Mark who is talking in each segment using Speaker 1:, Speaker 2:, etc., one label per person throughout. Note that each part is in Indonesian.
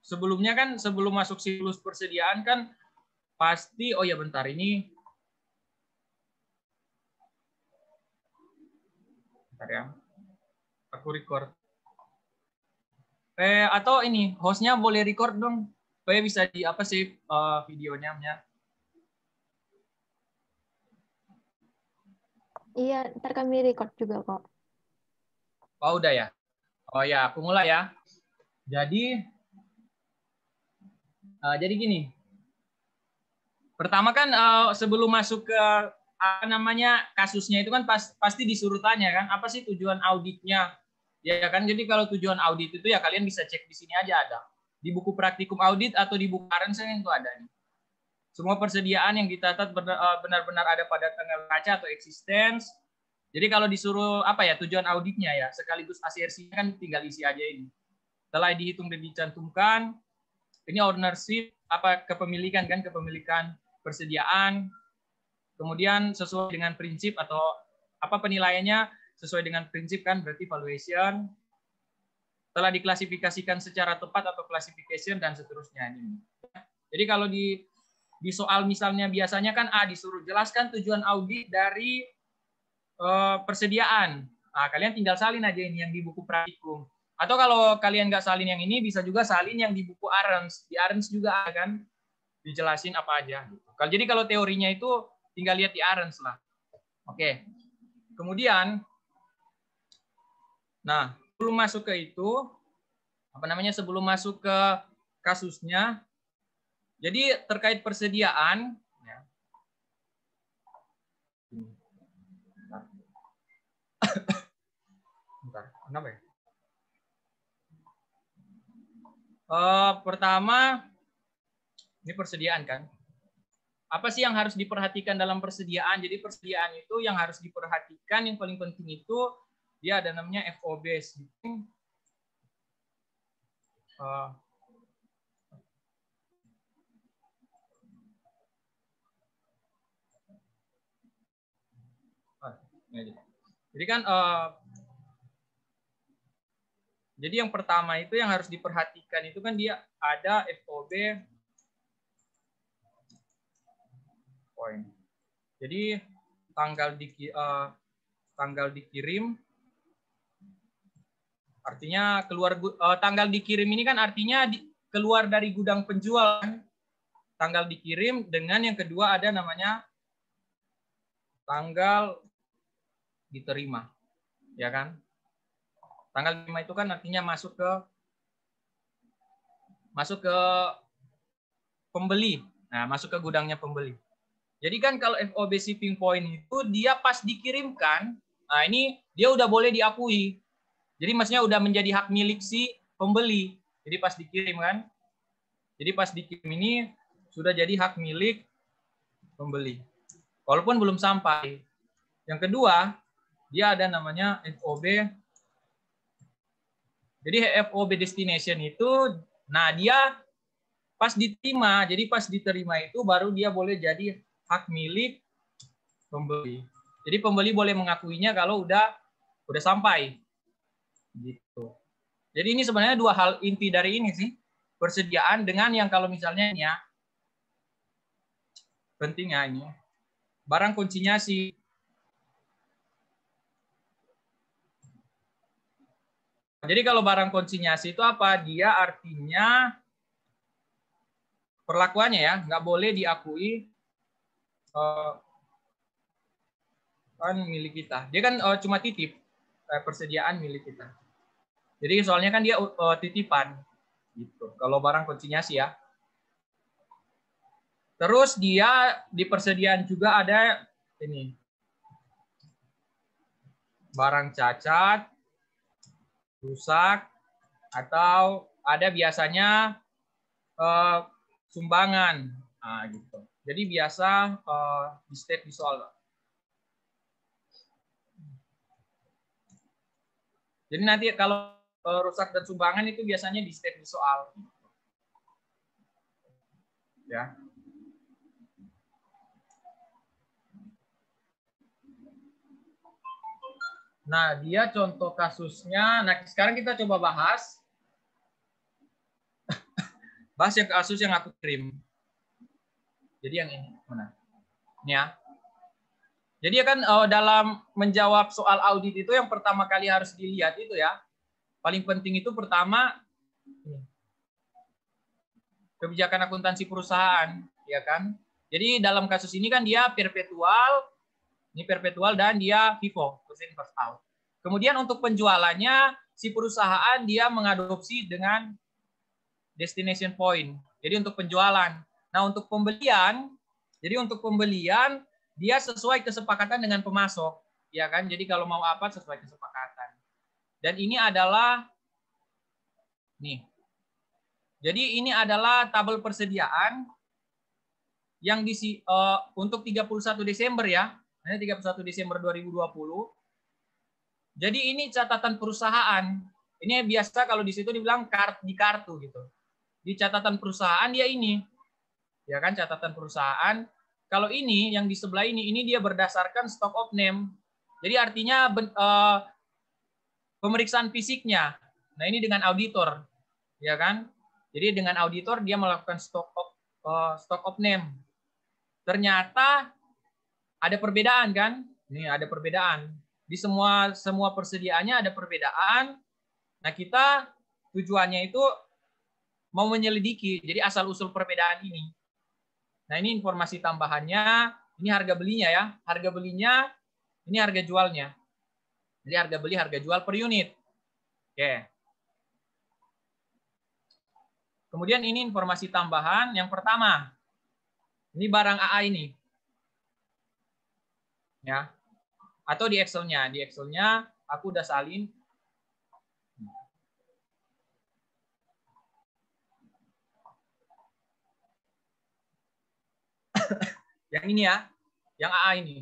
Speaker 1: sebelumnya kan sebelum masuk siklus persediaan kan pasti, oh ya bentar ini. Bentar ya. Aku record. Atau ini hostnya boleh record dong, supaya bisa di apa sih videonya.
Speaker 2: Iya, ntar kami record juga kok.
Speaker 1: Oh udah ya. Oh ya, aku mulai ya. Jadi gini. Pertama kan sebelum masuk ke apa namanya kasusnya itu kan pasti disuruh tanya kan apa sih tujuan auditnya, ya kan. Jadi kalau tujuan audit itu ya kalian bisa cek di sini aja, ada di buku praktikum audit atau di buku Arensen itu ada nih. Semua persediaan yang dicatat benar-benar ada pada tanggal raca atau existence. Jadi kalau disuruh apa ya tujuan auditnya ya sekaligus ACRC-nya kan tinggal isi aja ini. Setelah dihitung dan dicantumkan, ini ownership apa kepemilikan kan, kepemilikan persediaan. Kemudian sesuai dengan prinsip atau apa penilaiannya sesuai dengan prinsip kan, berarti valuation. Telah diklasifikasikan secara tepat atau classification dan seterusnya ini. Jadi kalau di soal misalnya biasanya kan disuruh jelaskan tujuan audit dari persediaan. Nah, kalian tinggal salin aja ini yang di buku praktikum. Atau kalau kalian nggak salin yang ini, bisa juga salin yang di buku Arens. Di Arens juga kan dijelasin apa aja. Jadi kalau teorinya itu tinggal lihat di Arens lah. Oke. Kemudian, nah sebelum masuk ke itu, apa namanya sebelum masuk ke kasusnya, jadi terkait persediaan, ya. Bentar, kenapa ya? Pertama, ini persediaan kan. Apa sih yang harus diperhatikan dalam persediaan? Jadi persediaan itu yang harus diperhatikan, yang paling penting itu dia ada namanya FOB. Jadi kan jadi yang pertama itu yang harus diperhatikan itu kan dia ada FOB point. Jadi tanggal dikirim artinya keluar tanggal dikirim ini kan artinya keluar dari gudang penjual. Tanggal dikirim dengan yang kedua ada namanya tanggal diterima. Ya kan? Tanggal 5 itu kan artinya masuk ke pembeli. Nah, masuk ke gudangnya pembeli. Jadi kan kalau FOB shipping point itu dia pas dikirimkan, nah ini dia udah boleh diakui. Jadi maksudnya udah menjadi hak milik si pembeli. Jadi pas dikirim kan. Jadi pas dikirim ini sudah jadi hak milik pembeli. Walaupun belum sampai. Yang kedua, dia ada namanya FOB. Jadi FOB destination itu, nah dia pas diterima, jadi pas diterima itu baru dia boleh jadi hak milik pembeli. Jadi pembeli boleh mengakuinya kalau udah sampai. Gitu. Jadi ini sebenarnya dua hal inti dari ini sih. Persediaan dengan yang kalau misalnya ini ya. Pentingnya ini. Barang konsinyasi. Jadi kalau barang konsinyasi itu apa? Dia artinya perlakuannya ya, nggak boleh diakui kan milik kita. Dia kan cuma titip, persediaan milik kita. Jadi soalnya kan dia titipan, gitu. Kalau barang konsinyasi ya. Terus dia di persediaan juga ada ini barang cacat, rusak, atau ada biasanya sumbangan, nah, gitu. Jadi biasa di state di soal. Jadi nanti kalau rusak dan sumbangan itu biasanya di state di soal. Ya. Nah, dia contoh kasusnya. Nah, sekarang kita coba bahas. Bahas yang kasus yang aku kirim. Jadi yang ini mana? Ini ya. Jadi kan dalam menjawab soal audit itu yang pertama kali harus dilihat itu ya. Paling penting itu pertama kebijakan akuntansi perusahaan, ya kan? Jadi dalam kasus ini kan dia perpetual, ini perpetual dan dia FIFO, first in first out. Kemudian untuk penjualannya si perusahaan dia mengadopsi dengan destination point. Jadi untuk penjualan. Nah, untuk pembelian, jadi untuk pembelian dia sesuai kesepakatan dengan pemasok, ya kan? Jadi kalau mau apa sesuai kesepakatan. Dan ini adalah nih. Jadi ini adalah tabel persediaan yang untuk 31 Desember ya. Ini 31 Desember 2020. Jadi ini catatan perusahaan. Ini biasa kalau di situ dibilang di kartu gitu. Di catatan perusahaan dia ini. Ya kan catatan perusahaan. Kalau ini yang di sebelah ini dia berdasarkan stock of name. Jadi artinya pemeriksaan fisiknya. Nah, ini dengan auditor. Ya kan? Jadi dengan auditor dia melakukan stock of name. Ternyata ada perbedaan kan? Ini ada perbedaan. Di semua persediaannya ada perbedaan. Nah, kita tujuannya itu mau menyelidiki. Jadi asal-usul perbedaan ini. Nah, ini informasi tambahannya. Ini harga belinya ya. Harga belinya, ini harga jualnya. Jadi harga beli, harga jual per unit. Oke. Kemudian ini informasi tambahan. Yang pertama, ini barang AA ini. Ya. Atau di Excel-nya. Di Excel-nya aku udah salin. Yang ini ya. Yang AA ini.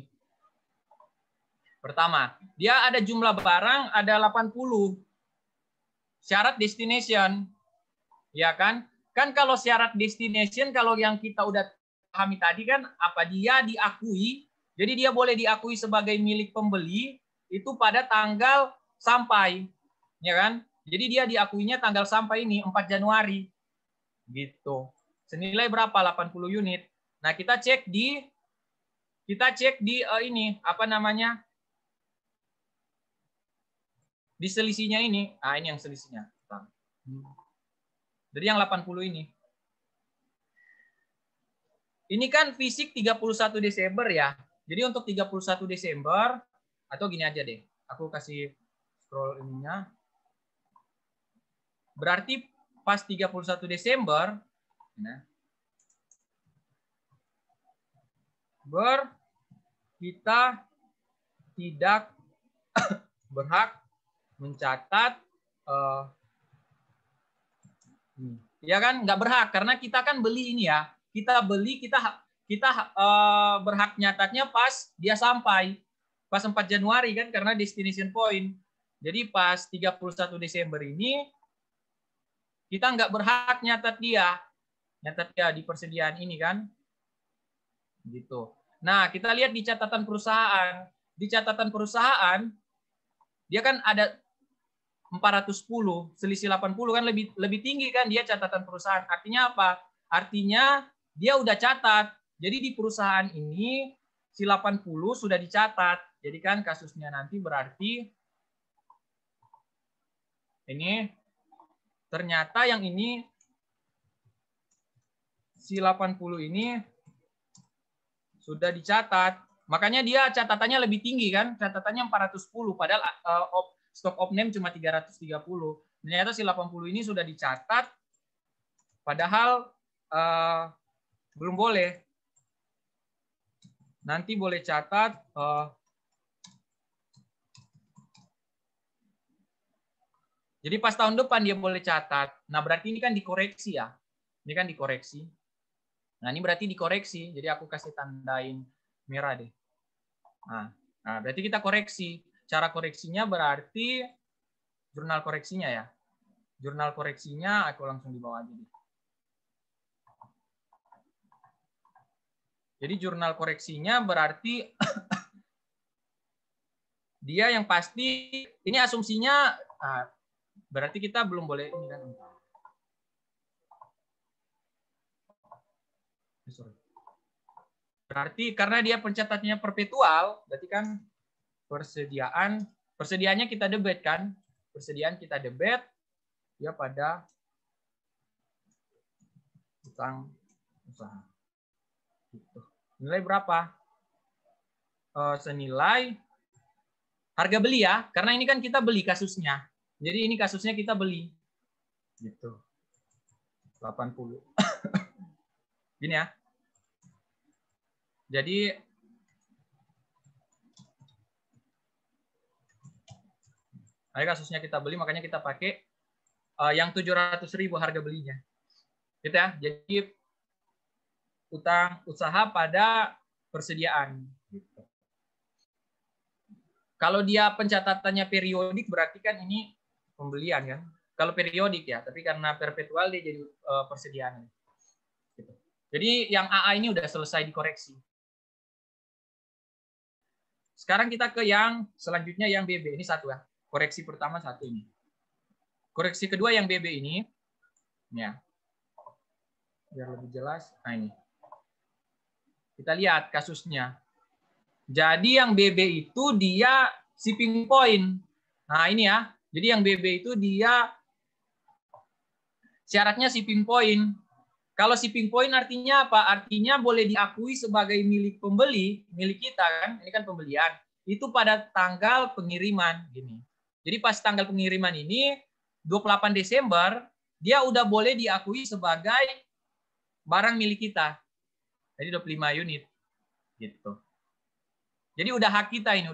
Speaker 1: Pertama, dia ada jumlah barang ada 80. Syarat destination. Ya kan? Kan kalau syarat destination kalau yang kita udah pahami tadi kan apa dia diakui. Jadi dia boleh diakui sebagai milik pembeli itu pada tanggal sampai. Ya kan? Jadi dia diakuinya tanggal sampai ini 4 Januari. Gitu. Senilai berapa? 80 unit. Nah, kita cek di ini apa namanya? Di selisihnya ini. Ah, ini yang selisihnya. Dari yang 80 ini. Ini kan fisik 31 Desember ya. Jadi untuk 31 Desember atau gini aja deh. Aku kasih scroll ininya. Berarti pas 31 Desember kita tidak berhak mencatat ya kan nggak berhak karena kita kan beli ini ya. Kita beli kita berhak nyatatnya pas dia sampai pas 4 Januari kan karena destination point. Jadi pas 31 Desember ini kita nggak berhak nyatat dia di persediaan ini kan. Gitu. Nah, kita lihat di catatan perusahaan. Di catatan perusahaan dia kan ada 410, selisih 80 kan lebih tinggi kan dia catatan perusahaan. Artinya apa? Artinya dia udah catat. Jadi di perusahaan ini si 80 sudah dicatat. Jadi kan kasusnya nanti berarti ini ternyata yang ini si 80 ini sudah dicatat. Makanya dia catatannya lebih tinggi kan? Catatannya 410 padahal stock of name cuma 330. Ternyata si 80 ini sudah dicatat padahal belum boleh. Nanti boleh catat jadi pas tahun depan dia boleh catat. Nah, berarti ini kan dikoreksi ya. Ini kan dikoreksi. Nah, ini berarti dikoreksi. Jadi aku kasih tandain merah deh. Nah, berarti kita koreksi. Cara koreksinya berarti jurnal koreksinya ya. Jurnal koreksinya aku langsung di bawah aja deh. Jadi jurnal koreksinya berarti dia yang pasti ini asumsinya berarti kita belum boleh ini kan. Berarti karena dia pencatatannya perpetual, berarti kan persediaannya kita debit kan? Persediaan kita debit, dia pada utang usaha. Gitu. Nilai berapa? Senilai harga beli ya, karena ini kan kita beli kasusnya. Jadi ini kasusnya kita beli. Gitu. 80. Gini ya. Jadi kasusnya kita beli, makanya kita pakai yang 700.000 harga belinya. Gitu ya. Jadi utang usaha pada persediaan. Gitu. Kalau dia pencatatannya periodik berarti kan ini pembelian kan. Kalau periodik ya, tapi karena perpetual dia jadi persediaan. Gitu. Jadi yang AA ini udah selesai dikoreksi. Sekarang kita ke yang selanjutnya yang BB. Ini satu ya. Koreksi pertama satu ini. Koreksi kedua yang BB ini. Ya. Biar lebih jelas. Nah ini. Kita lihat kasusnya. Jadi yang BB itu dia shipping point. Nah ini ya. Jadi yang BB itu dia syaratnya shipping point. Kalau shipping point artinya apa? Artinya boleh diakui sebagai milik pembeli, milik kita kan? Ini kan pembelian. Itu pada tanggal pengiriman gini. Jadi pas tanggal pengiriman ini 28 Desember dia udah boleh diakui sebagai barang milik kita. Jadi 25 unit gitu. Jadi udah hak kita ini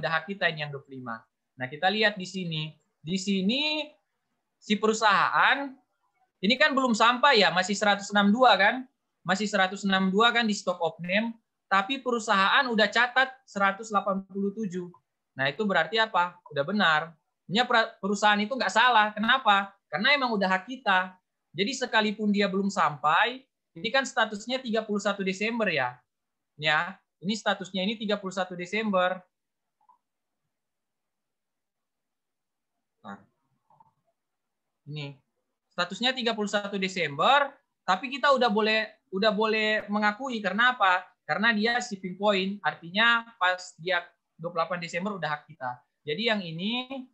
Speaker 1: yang 25. Nah, kita lihat di sini. Di sini si perusahaan ini kan belum sampai ya, masih 162 kan? Masih 162 kan di stock of name, tapi perusahaan udah catat 187. Nah, itu berarti apa? Udah benar. Ini perusahaan itu nggak salah. Kenapa? Karena emang udah hak kita. Jadi sekalipun dia belum sampai, ini kan statusnya 31 Desember ya. Ya, ini statusnya ini 31 Desember. Nah, ini statusnya 31 Desember, tapi kita udah boleh mengakui karena apa? Karena dia shipping point, artinya pas dia 28 Desember udah hak kita. Jadi yang ini,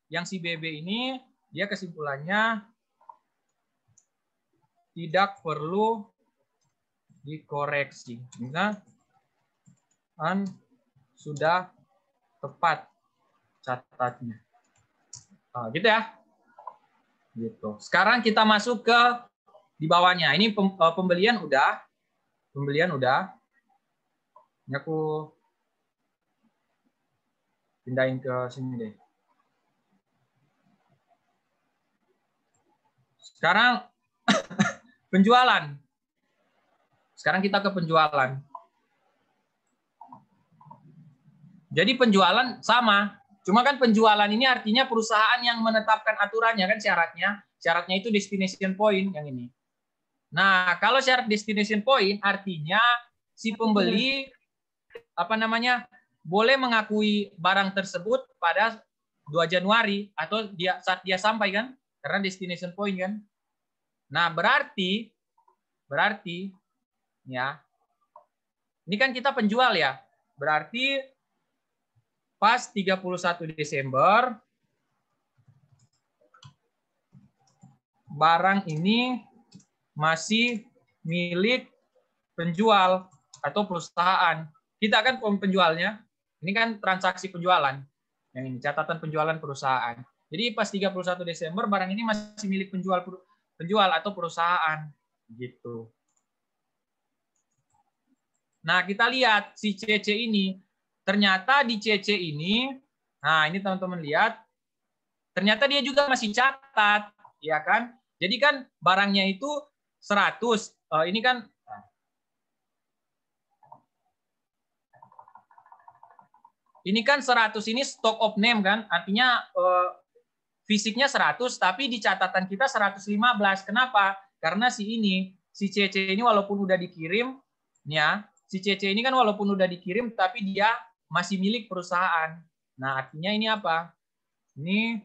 Speaker 1: yang si BB ini, dia kesimpulannya tidak perlu dikoreksi. Nah, kan sudah tepat catatnya. Nah, gitu ya. Gitu. Sekarang kita masuk ke di bawahnya. Ini pembelian udah. Ini aku pindahin ke sini deh. Sekarang penjualan. Sekarang kita ke penjualan. Jadi penjualan sama. Cuma kan penjualan ini artinya perusahaan yang menetapkan aturannya kan syaratnya. Syaratnya itu destination point yang ini. Nah, kalau syarat destination point artinya si pembeli boleh mengakui barang tersebut pada 2 Januari atau saat dia sampai kan? Karena destination point kan. Nah, berarti ya. Ini kan kita penjual ya. Berarti pas 31 Desember barang ini masih milik penjual atau perusahaan. Kita kan penjualnya. Ini kan transaksi penjualan. Yang ini catatan penjualan perusahaan. Jadi pas 31 Desember barang ini masih milik penjual atau perusahaan gitu. Nah, kita lihat si CC ini. Ternyata di CC ini, nah ini teman-teman lihat, ternyata dia juga masih catat, ya kan? Jadi kan barangnya itu 100, ini kan ini kan 100 ini stock of name kan, artinya fisiknya 100, tapi di catatan kita 115. Kenapa? Karena si CC ini walaupun udah dikirim, ya, si CC ini kan walaupun udah dikirim, tapi dia masih milik perusahaan. Nah, artinya ini apa? Ini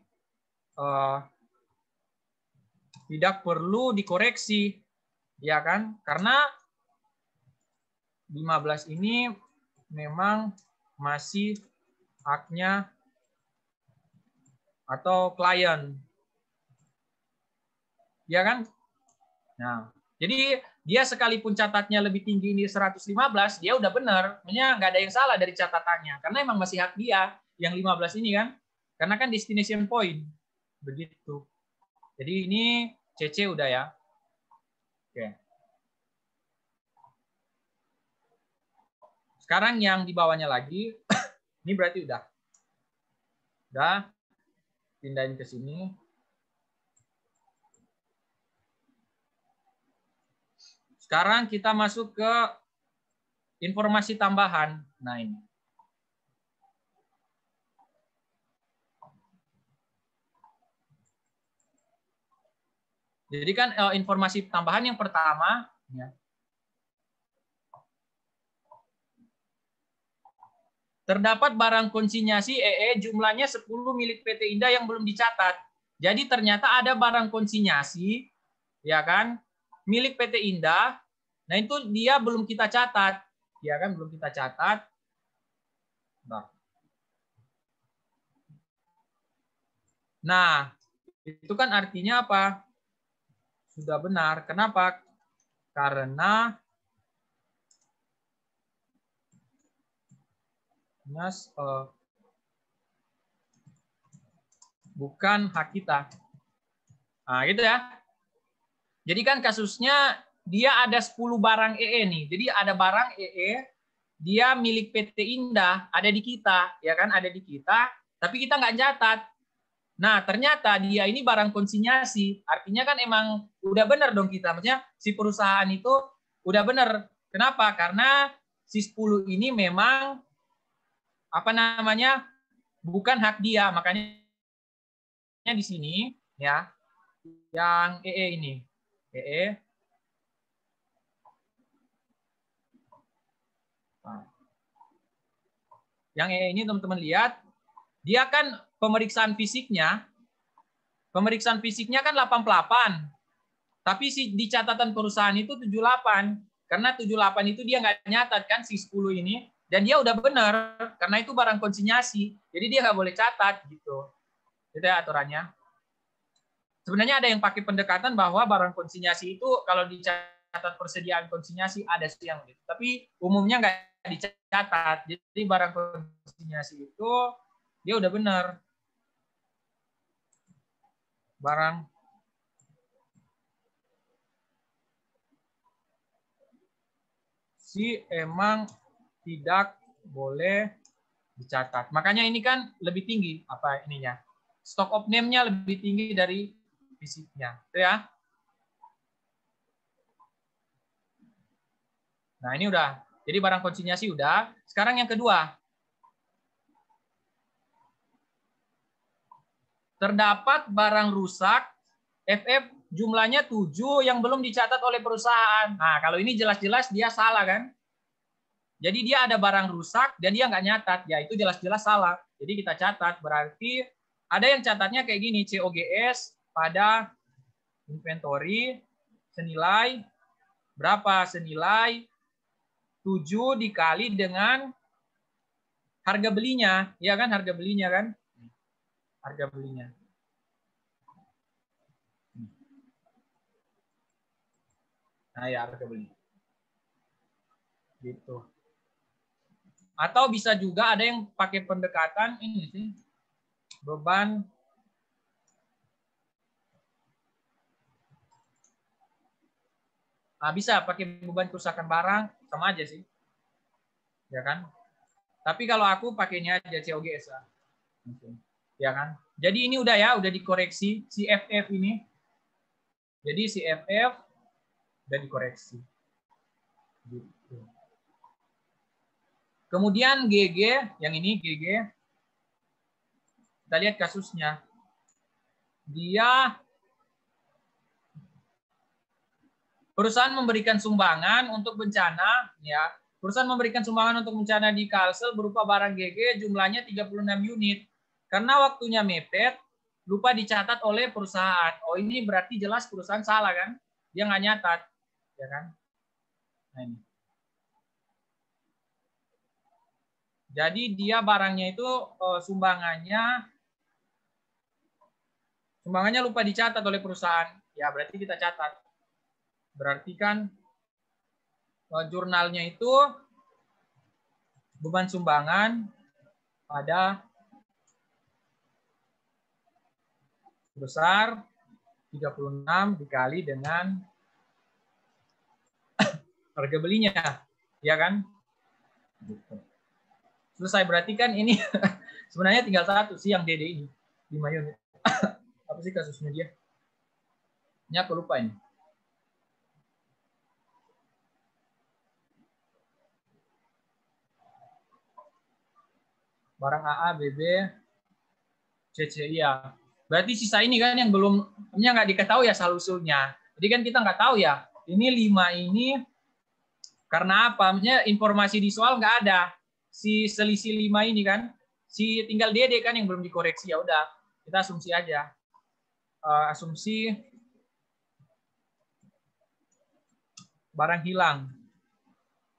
Speaker 1: tidak perlu dikoreksi, ya kan? Karena 15 ini memang masih haknya atau klien. Ya kan? Nah, jadi dia sekalipun catatnya lebih tinggi ini 115, dia udah benar. Maksudnya nggak ada yang salah dari catatannya. Karena emang masih hak dia yang 15 ini kan. Karena kan destination point. Begitu. Jadi ini CC udah ya. Oke. Sekarang yang di bawahnya lagi, ini berarti udah. Udah. Pindahin ke sini. Sekarang kita masuk ke informasi tambahan. Nah ini. Jadi kan informasi tambahan yang pertama, ya, terdapat barang konsinyasi EE jumlahnya 10 milik PT Indah yang belum dicatat. Jadi ternyata ada barang konsinyasi, ya kan, milik PT Indah. Nah itu dia belum kita catat, ya kan, belum kita catat. Nah itu kan artinya apa? Sudah benar. Kenapa? Karena bukan hak kita. Nah, gitu ya. Jadi kan kasusnya dia ada 10 barang EE nih. Jadi ada barang EE, dia milik PT Indah, ada di kita, ya kan, ada di kita, tapi kita nggak catat. Nah, ternyata dia ini barang konsinyasi. Artinya kan emang udah benar dong kita. Maksudnya si perusahaan itu udah benar. Kenapa? Karena si 10 ini memang apa namanya? Bukan hak dia. Makanya di sini ya, yang EE ini. EE. Nah. Yang EE ini teman-teman lihat, dia kan pemeriksaan fisiknya kan 88. Tapi di catatan perusahaan itu 78. Karena 78 itu dia nggak nyatat kan si 10 ini. Dan dia udah benar. Karena itu barang konsinyasi. Jadi dia nggak boleh catat gitu. Itu ya aturannya. Sebenarnya ada yang pakai pendekatan bahwa barang konsinyasi itu kalau dicatat persediaan konsinyasi ada sih yang gitu. Tapi umumnya nggak dicatat. Jadi barang konsinyasi itu dia udah benar. Barang si emang tidak boleh dicatat. Makanya ini kan lebih tinggi apa ininya. Stock of name-nya lebih tinggi dari fisiknya. Itu ya. Nah, ini udah. Jadi barang konsinyasi udah. Sekarang yang kedua. Terdapat barang rusak FF jumlahnya 7 yang belum dicatat oleh perusahaan. Nah, kalau ini jelas-jelas dia salah kan? Jadi dia ada barang rusak dan dia nggak nyatat. Ya itu jelas-jelas salah. Jadi kita catat. Berarti ada yang catatnya kayak gini. COGS pada inventory senilai berapa? Senilai 7 dikali dengan harga belinya. Ya kan harga belinya kan? Harga belinya. Nah ya harga beli. Gitu. Atau bisa juga ada yang pakai pendekatan ini sih. Beban bisa pakai beban kerusakan barang sama aja sih. Ya kan? Tapi kalau aku pakainya aja COGS lah. Ya kan? Jadi ini udah ya, udah dikoreksi si FF ini. Jadi si FF udah dikoreksi. Gitu. Kemudian GG, yang ini GG. Kita lihat kasusnya. Dia perusahaan memberikan sumbangan untuk bencana, ya. Perusahaan memberikan sumbangan untuk bencana di Kalsel berupa barang GG jumlahnya 36 unit. Karena waktunya mepet, lupa dicatat oleh perusahaan. Oh ini berarti jelas perusahaan salah kan? Dia nggak nyatat, ya kan? Nah, ini. Jadi dia barangnya itu sumbangannya lupa dicatat oleh perusahaan. Ya, berarti kita catat. Berarti kan jurnalnya itu beban sumbangan pada besar 36 dikali dengan harga belinya, ya kan? Selesai, berarti kan ini sebenarnya tinggal satu sih yang DD ini 5 unit. Apa sih kasusnya dia? Ini aku lupa ini. Barang AA, BB, CC, ya. Berarti sisa ini kan yang belum, nggak diketahui ya asal-usulnya. Jadi kan kita nggak tahu ya, ini 5 ini karena apa? Maksudnya informasi di soal nggak ada. Si selisih 5 ini kan, si tinggal DD kan yang belum dikoreksi, ya udah. Kita asumsi aja. Asumsi barang hilang.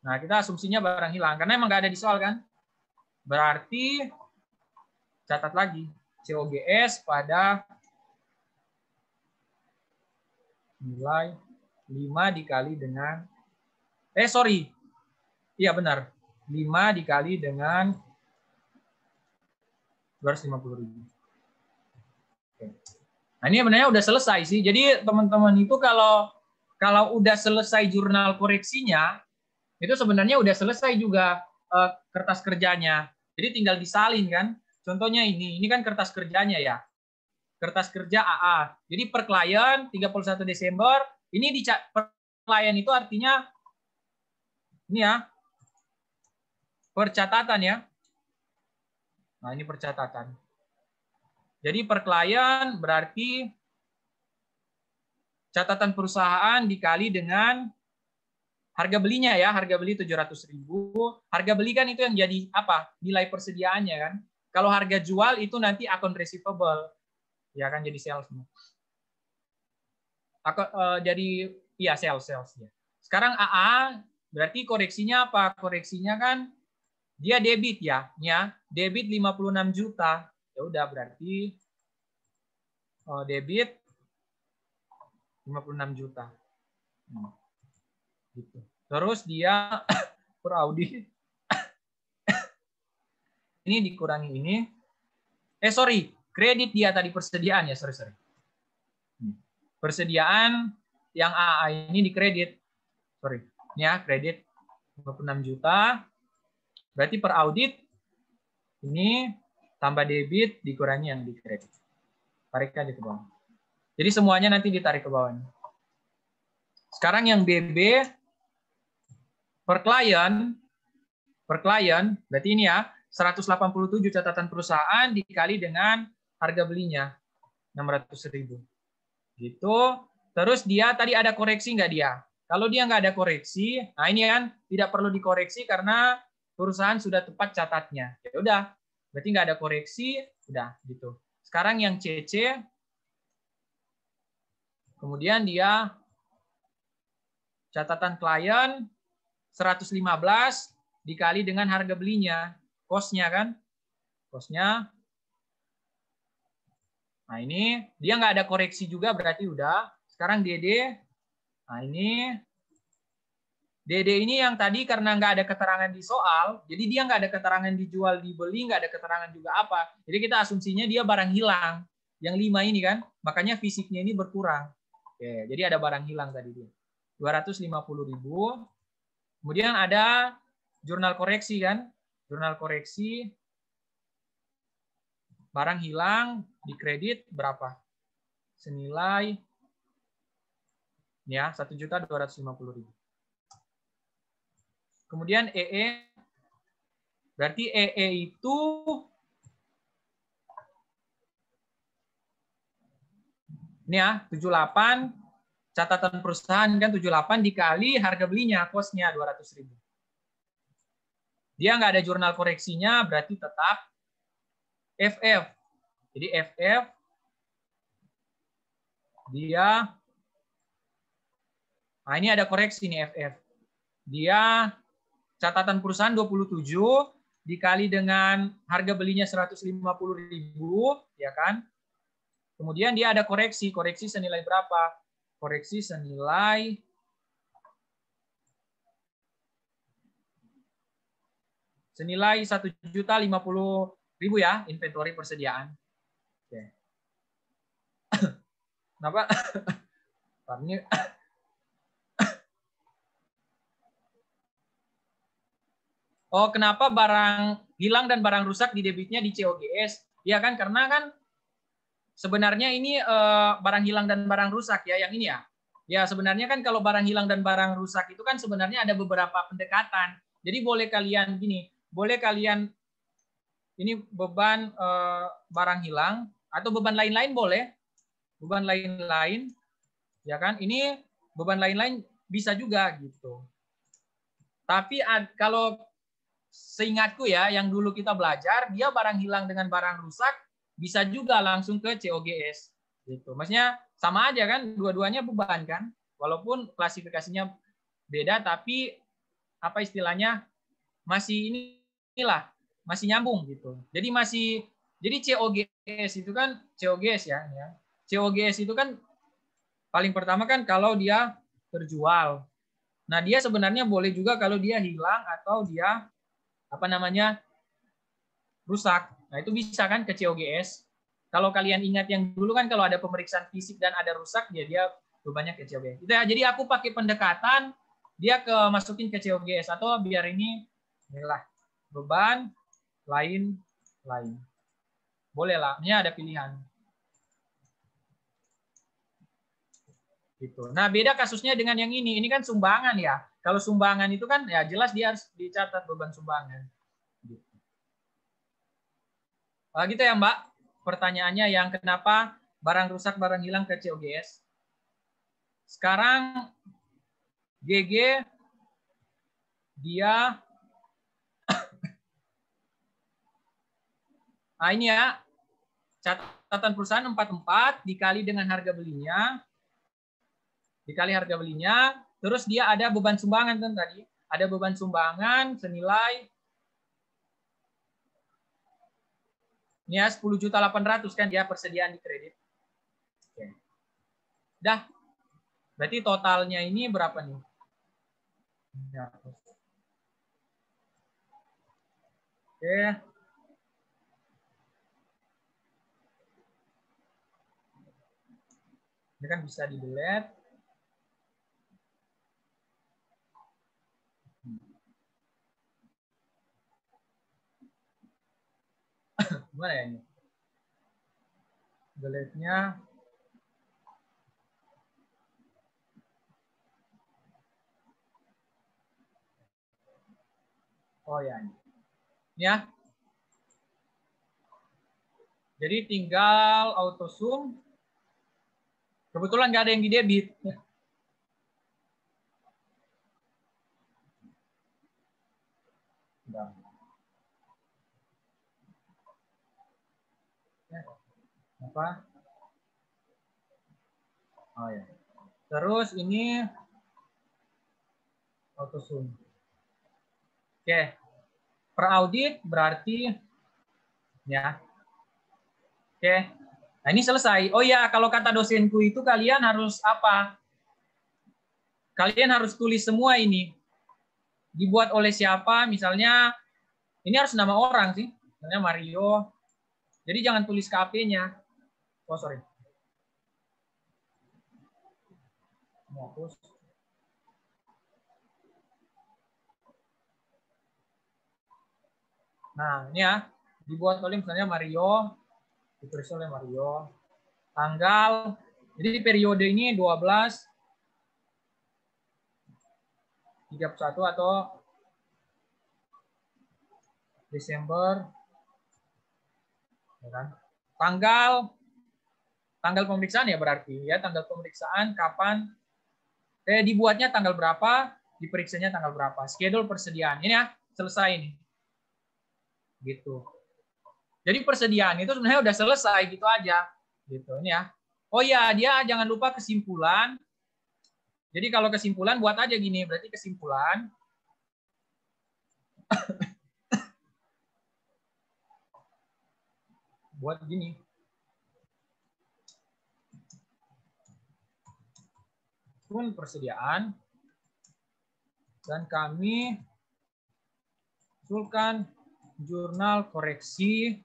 Speaker 1: Nah, kita asumsinya barang hilang. Karena emang nggak ada di soal kan. Berarti, catat lagi. COGS pada nilai 5 dikali dengan iya benar, 5 dikali dengan 250.000. Nah, ini sebenarnya udah selesai sih. Jadi teman-teman itu kalau udah selesai jurnal koreksinya, itu sebenarnya udah selesai juga kertas kerjanya. Jadi tinggal disalin kan. Contohnya ini kan kertas kerjanya ya. Kertas kerja AA. Jadi per klien 31 Desember, ini per klien itu artinya ini ya. Percatatan ya. Nah, ini percatatan. Jadi per klien berarti catatan perusahaan dikali dengan harga belinya ya, harga beli 700.000. Harga beli kan itu yang jadi apa? Nilai persediaannya kan. Kalau harga jual itu nanti account receivable. Ya kan jadi sales. Jadi iya sales ya. Sekarang AA berarti koreksinya apa? Koreksinya kan dia debit ya. Debit 56 juta. Ya udah berarti debit 56 juta. Gitu. Terus dia per audit ini dikurangi ini. Kredit dia tadi persediaan ya, sorry. Persediaan yang AA ini dikredit. Ini ya, kredit 56 juta. Berarti per audit ini tambah debit dikurangi yang dikredit. Tarik aja ke bawah. Jadi semuanya nanti ditarik ke bawah. Sekarang yang BB per klien berarti ini ya 187 catatan perusahaan dikali dengan harga belinya 600.000 gitu. Terus dia tadi ada koreksi nggak dia? Kalau dia nggak ada koreksi, nah ini kan tidak perlu dikoreksi karena perusahaan sudah tepat catatnya. Ya udah, berarti nggak ada koreksi, udah gitu. Sekarang yang CC, kemudian dia catatan klien 115 dikali dengan harga belinya, cost-nya kan, cost-nya. Nah ini dia nggak ada koreksi juga berarti udah. Sekarang DD, nah ini DD ini yang tadi karena nggak ada keterangan di soal, jadi dia nggak ada keterangan dijual, dibeli, nggak ada keterangan juga apa. Jadi kita asumsinya dia barang hilang. Yang 5 ini kan, makanya fisiknya ini berkurang. Oke, jadi ada barang hilang tadi dia. 250.000. Kemudian ada jurnal koreksi kan, jurnal koreksi barang hilang dikredit berapa? Senilai ya 1.250.000. Kemudian EE berarti EE itu ini ya 78 catatan perusahaan kan 78 dikali harga belinya cost-nya 200.000. Dia nggak ada jurnal koreksinya berarti tetap FF. Jadi FF dia nah ini ada koreksi nih FF. Dia catatan perusahaan 27 dikali dengan harga belinya 150.000, ya kan? Kemudian dia ada koreksi. Koreksi senilai berapa? Koreksi senilai 1.050.000 ya, inventory persediaan. Oke. Kenapa? Ini oh, kenapa barang hilang dan barang rusak di debitnya di COGS? Ya kan, karena kan sebenarnya ini barang hilang dan barang rusak ya, yang ini ya. Ya sebenarnya kan kalau barang hilang dan barang rusak itu kan sebenarnya ada beberapa pendekatan. Jadi boleh kalian gini, boleh kalian ini beban barang hilang atau beban lain-lain boleh, beban lain-lain, ya kan? Ini beban lain-lain bisa juga gitu. Tapi kalau seingatku ya, yang dulu kita belajar, dia barang hilang dengan barang rusak bisa juga langsung ke COGS. Gitu. Maksudnya sama aja kan, dua-duanya beban kan, walaupun klasifikasinya beda, tapi apa istilahnya masih inilah, masih nyambung gitu. Jadi COGS itu kan COGS ya. COGS itu kan paling pertama kan kalau dia terjual. Nah dia sebenarnya boleh juga kalau dia hilang atau dia apa namanya rusak. Nah itu bisa kan ke COGS. Kalau kalian ingat yang dulu kan kalau ada pemeriksaan fisik dan ada rusak dia bebannya ke COGS. Jadi aku pakai pendekatan dia masukin ke COGS atau biar inilah beban lain. Boleh lah, ini ada pilihan. Gitu. Nah beda kasusnya dengan yang ini. Ini kan sumbangan ya. Kalau sumbangan itu kan ya jelas dia harus dicatat beban sumbangan. Gitu ya Mbak, pertanyaannya yang kenapa barang rusak, barang hilang ke COGS. Sekarang GG dia, nah ini ya, catatan perusahaan 44 dikali dengan harga belinya, terus dia ada beban sumbangan kan tadi, ada beban sumbangan senilai ini ya 10.800.000 kan dia persediaan di kredit. Oke. Dah. Berarti totalnya ini berapa nih? Oke. Ini kan bisa di-delete. Gimana ya ini? Delete-nya. Oh ya. Ini ya. Jadi tinggal auto zoom. Kebetulan nggak ada yang di debit. Apa? Oh ya. Terus ini auto zoom. Oke. Per audit berarti ya. Oke. Nah, ini selesai. Oh ya, kalau kata dosenku itu kalian harus apa? Kalian harus tulis semua ini. Dibuat oleh siapa? Misalnya ini harus nama orang sih. Misalnya Mario. Jadi jangan tulis KP-nya. Oh, sorry. Hapus. Nah, ini ya. Dibuat oleh misalnya Mario. Ditulis oleh Mario. Tanggal. Jadi periode ini 12 31 atau Desember, ya kan? Tanggal pemeriksaan ya berarti ya, tanggal pemeriksaan kapan dibuatnya tanggal berapa, diperiksanya tanggal berapa, schedule persediaan ini ya, selesai ini, gitu. Jadi persediaan itu sebenarnya udah selesai gitu aja, gitu ini ya. Oh ya, dia jangan lupa kesimpulan. Jadi kalau kesimpulan buat aja gini, berarti kesimpulan buat gini. Pun persediaan dan kami usulkan jurnal koreksi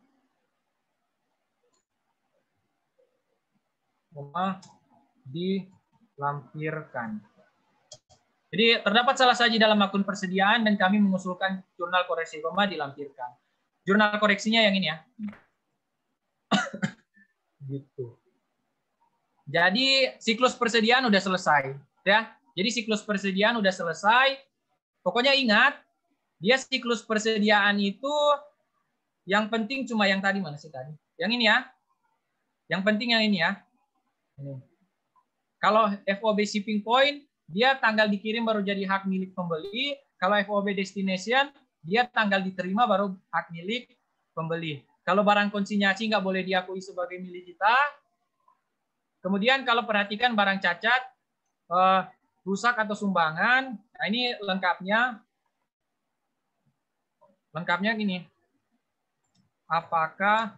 Speaker 1: dilampirkan. Jadi terdapat salah saji dalam akun persediaan dan kami mengusulkan jurnal koreksi dilampirkan. Jurnal koreksinya yang ini ya. Gitu. Jadi siklus persediaan udah selesai, ya. Jadi siklus persediaan udah selesai. Pokoknya ingat, dia siklus persediaan itu yang penting cuma yang tadi, mana sih tadi? Yang ini ya. Yang penting yang ini ya. Ini. Kalau FOB shipping point, dia tanggal dikirim baru jadi hak milik pembeli. Kalau FOB destination, dia tanggal diterima baru hak milik pembeli. Kalau barang konsinyasi nggak boleh diakui sebagai milik kita. Kemudian kalau perhatikan barang cacat, rusak atau sumbangan, nah ini lengkapnya. Lengkapnya gini. Apakah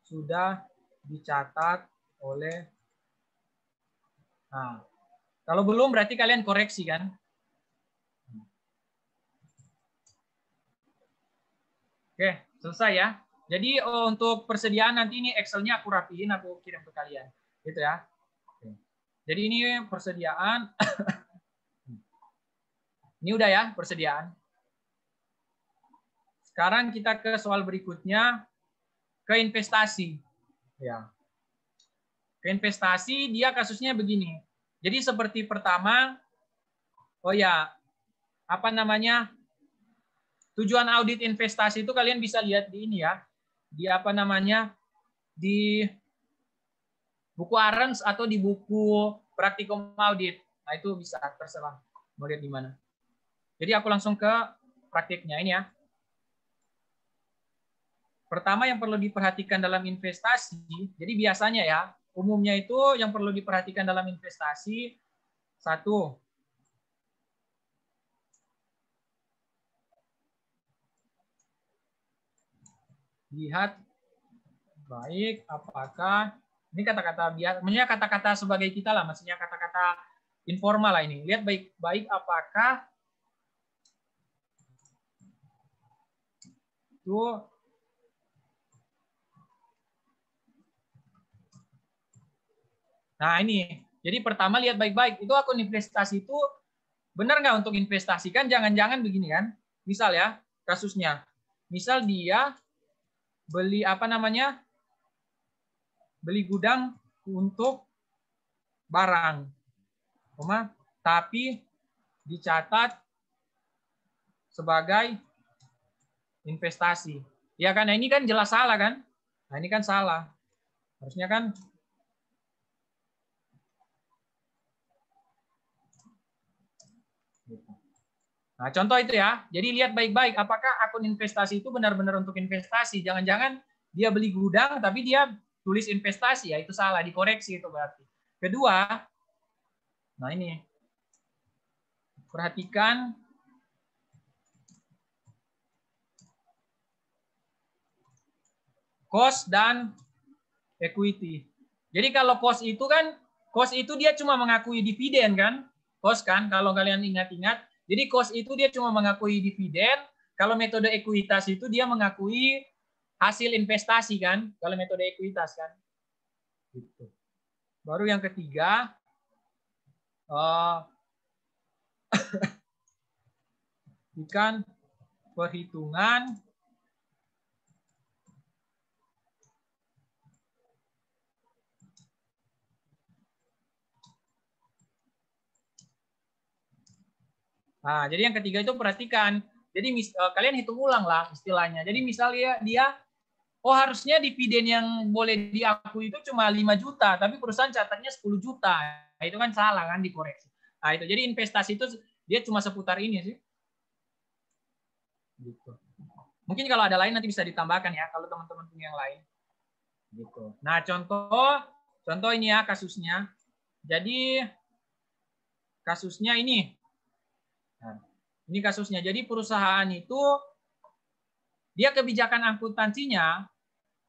Speaker 1: sudah dicatat oleh... Nah, kalau belum berarti kalian koreksi kan? Oke, selesai ya. Jadi untuk persediaan nanti ini Excel-nya aku rapihin, aku kirim ke kalian. Gitu ya. Oke. Jadi ini persediaan. Ini udah ya persediaan. Sekarang kita ke soal berikutnya, ke investasi. Ya. Ke investasi dia kasusnya begini. Jadi seperti pertama, oh ya, apa namanya? Tujuan audit investasi itu kalian bisa lihat di ini ya. Di apa namanya? Di buku Arens atau di buku Praktikum Audit. Nah, itu bisa terserah mau lihat di mana. Jadi aku langsung ke praktiknya ini ya. Pertama yang perlu diperhatikan dalam investasi, jadi biasanya ya, umumnya itu yang perlu diperhatikan dalam investasi, satu, lihat baik apakah, ini kata-kata biasa, maksudnya kata-kata sebagai kita lah, maksudnya kata-kata informal lah ini. Lihat baik-baik apakah itu nah ini. Jadi pertama lihat baik-baik, itu akun investasi itu benar nggak untuk investasi? Kan jangan-jangan begini kan. Misal ya, kasusnya. Misal dia beli apa namanya? Beli gudang untuk barang. Tapi dicatat sebagai investasi. Ya kan, nah ini kan jelas salah kan? Nah ini kan salah. Harusnya kan nah, contoh itu ya. Jadi lihat baik-baik apakah akun investasi itu benar-benar untuk investasi. Jangan-jangan dia beli gudang tapi dia tulis investasi, ya itu salah, dikoreksi itu berarti. Kedua, nah ini. Perhatikan cost dan equity. Jadi kalau cost itu dia cuma mengakui dividen kan? Cost kan, kalau kalian ingat-ingat. Jadi cost itu dia cuma mengakui dividen. Kalau metode ekuitas itu dia mengakui hasil investasi kan? Kalau metode ekuitas kan. Gitu. Baru yang ketiga, ikan perhitungan nah, jadi yang ketiga itu perhatikan. Jadi kalian hitung ulang lah istilahnya. Jadi misalnya dia, oh harusnya dividen yang boleh diakui itu cuma 5 juta, tapi perusahaan catatnya 10 juta. Nah, itu kan salah kan, dikoreksi. Nah, itu. Jadi investasi itu dia cuma seputar ini sih. Gitu. Mungkin kalau ada lain nanti bisa ditambahkan ya, kalau teman-teman punya yang lain. Gitu. Nah, contoh ini ya kasusnya. Jadi kasusnya ini. Nah, ini kasusnya. Jadi perusahaan itu dia kebijakan akuntansinya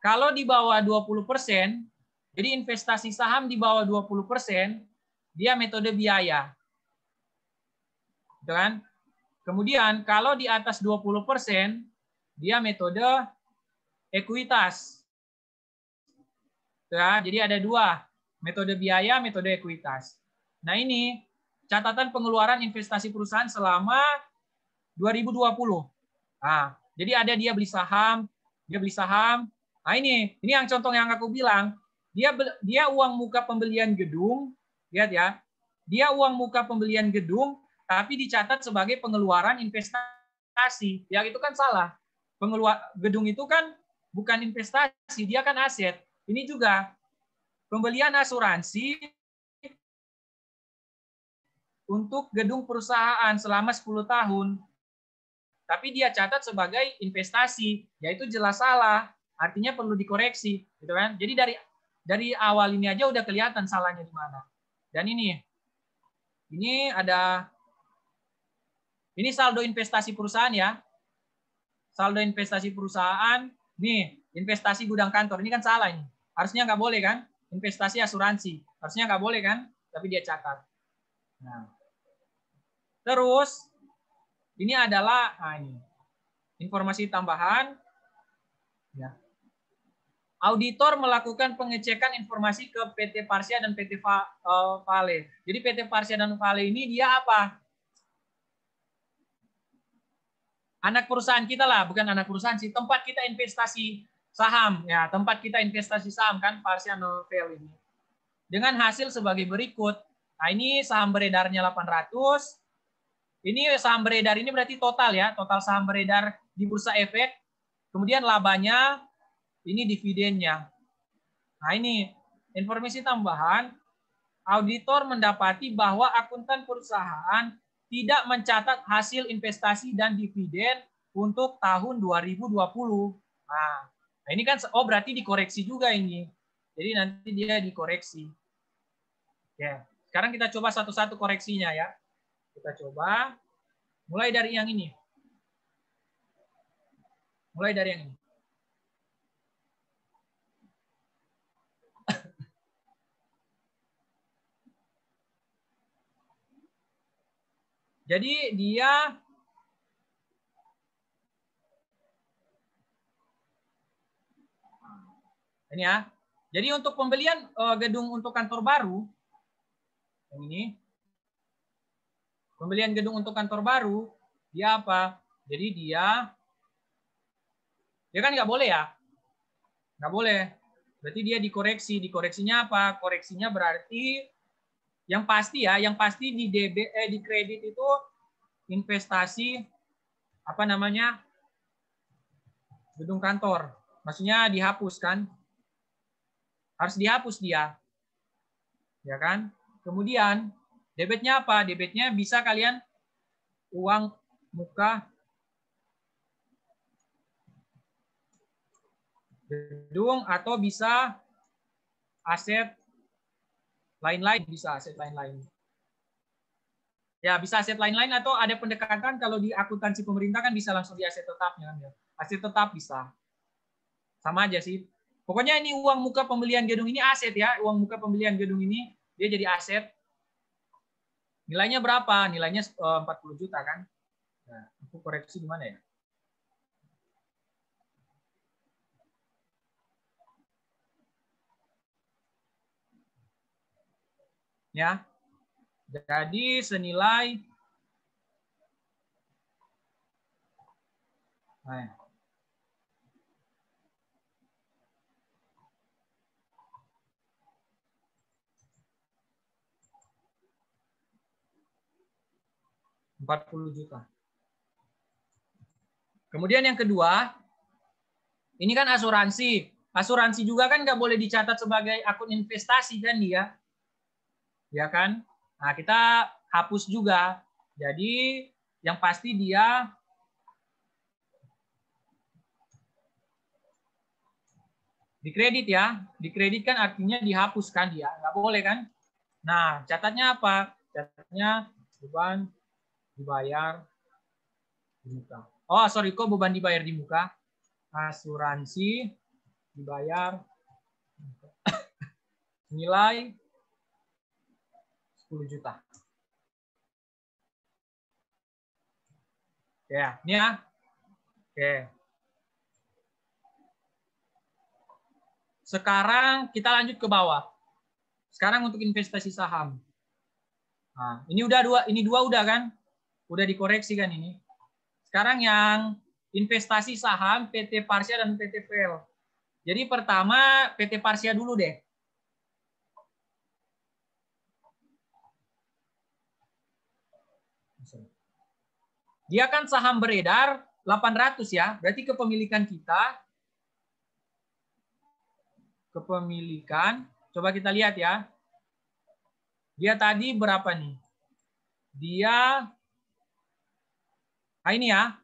Speaker 1: Kalau di bawah 20%, jadi investasi saham di bawah 20%, dia metode biaya. Gitu kan? Kemudian kalau di atas 20%, dia metode ekuitas. Ya, jadi ada dua, metode biaya, metode ekuitas. Nah ini catatan pengeluaran investasi perusahaan selama 2020. Nah, jadi ada dia beli saham, dia beli saham. Nah ini yang contoh yang aku bilang. Dia uang muka pembelian gedung, lihat ya. Dia uang muka pembelian gedung, tapi dicatat sebagai pengeluaran investasi. Ya itu kan salah. Gedung itu kan bukan investasi, dia kan aset. Ini juga pembelian asuransi untuk gedung perusahaan selama 10 tahun. Tapi dia catat sebagai investasi, yaitu jelas salah. Artinya perlu dikoreksi, gitu kan? Jadi dari awal ini aja udah kelihatan salahnya di mana. Dan ini ada saldo investasi perusahaan ya. Saldo investasi perusahaan, nih investasi gudang kantor, ini kan salah ini. Harusnya nggak boleh kan? Investasi asuransi, harusnya nggak boleh kan? Tapi dia catat. Nah, terus ini adalah ini informasi tambahan. Ya. Auditor melakukan pengecekan informasi ke PT Parsia dan PT Vale. Jadi PT Parsia dan Vale ini dia apa? Anak perusahaan kita lah, bukan anak perusahaan sih. Tempat kita investasi saham, ya tempat kita investasi saham kan Parsia Novel ini. Dengan hasil sebagai berikut. Nah ini saham beredarnya 800. Ini saham beredar ini berarti total ya, total saham beredar di Bursa Efek. Kemudian labanya, ini dividennya. Nah ini informasi tambahan, auditor mendapati bahwa akuntan perusahaan tidak mencatat hasil investasi dan dividen untuk tahun 2020. Nah ini kan, berarti dikoreksi juga ini. Jadi nanti dia dikoreksi. Ya, sekarang kita coba satu-satu koreksinya ya. Kita coba, mulai dari yang ini. Mulai dari yang ini. Jadi dia ini ya. Jadi untuk pembelian gedung untuk kantor baru, yang ini, pembelian gedung untuk kantor baru, dia apa? Jadi dia kan nggak boleh ya, nggak boleh. Berarti dia dikoreksi. Dikoreksinya apa? Koreksinya berarti yang pasti ya, yang pasti di di kredit itu investasi apa namanya, gedung kantor. Maksudnya dihapus kan? Harus dihapus dia, ya kan? Kemudian debitnya apa? Debitnya bisa kalian uang muka gedung atau bisa aset lain-lain, bisa aset lain-lain. Ya, bisa aset lain-lain atau ada pendekatan kalau di akuntansi pemerintah kan bisa langsung di aset tetapnya kan ya. Aset tetap bisa. Sama aja sih. Pokoknya ini uang muka pembelian gedung ini aset ya, uang muka pembelian gedung ini dia jadi aset. Nilainya berapa? Nilainya 40 juta kan. Nah, aku koreksi di mana ya? Ya. Jadi senilai 40 juta. Kemudian yang kedua, ini kan asuransi. Asuransi juga kan nggak boleh dicatat sebagai akun investasi kan dia. Ya kan? Nah, kita hapus juga. Jadi yang pasti dia dikredit ya. Dikredit kan artinya dihapuskan dia. Nggak boleh kan? Nah, catatnya apa? Catatnya beban dibayar di muka. Oh, sorry, kok beban dibayar di muka? Asuransi dibayar nilai 10 juta. Ya, ini ya. Oke. Sekarang kita lanjut ke bawah. Sekarang untuk investasi saham. Nah, ini dua udah kan? Udah dikoreksi kan ini. Sekarang yang investasi saham PT Parsia dan PT VL. Jadi pertama PT Parsia dulu deh. Dia kan saham beredar 800 ya. Berarti kepemilikan kita. Kepemilikan. Coba kita lihat ya. Dia tadi berapa nih? Dia. Nah ini ya.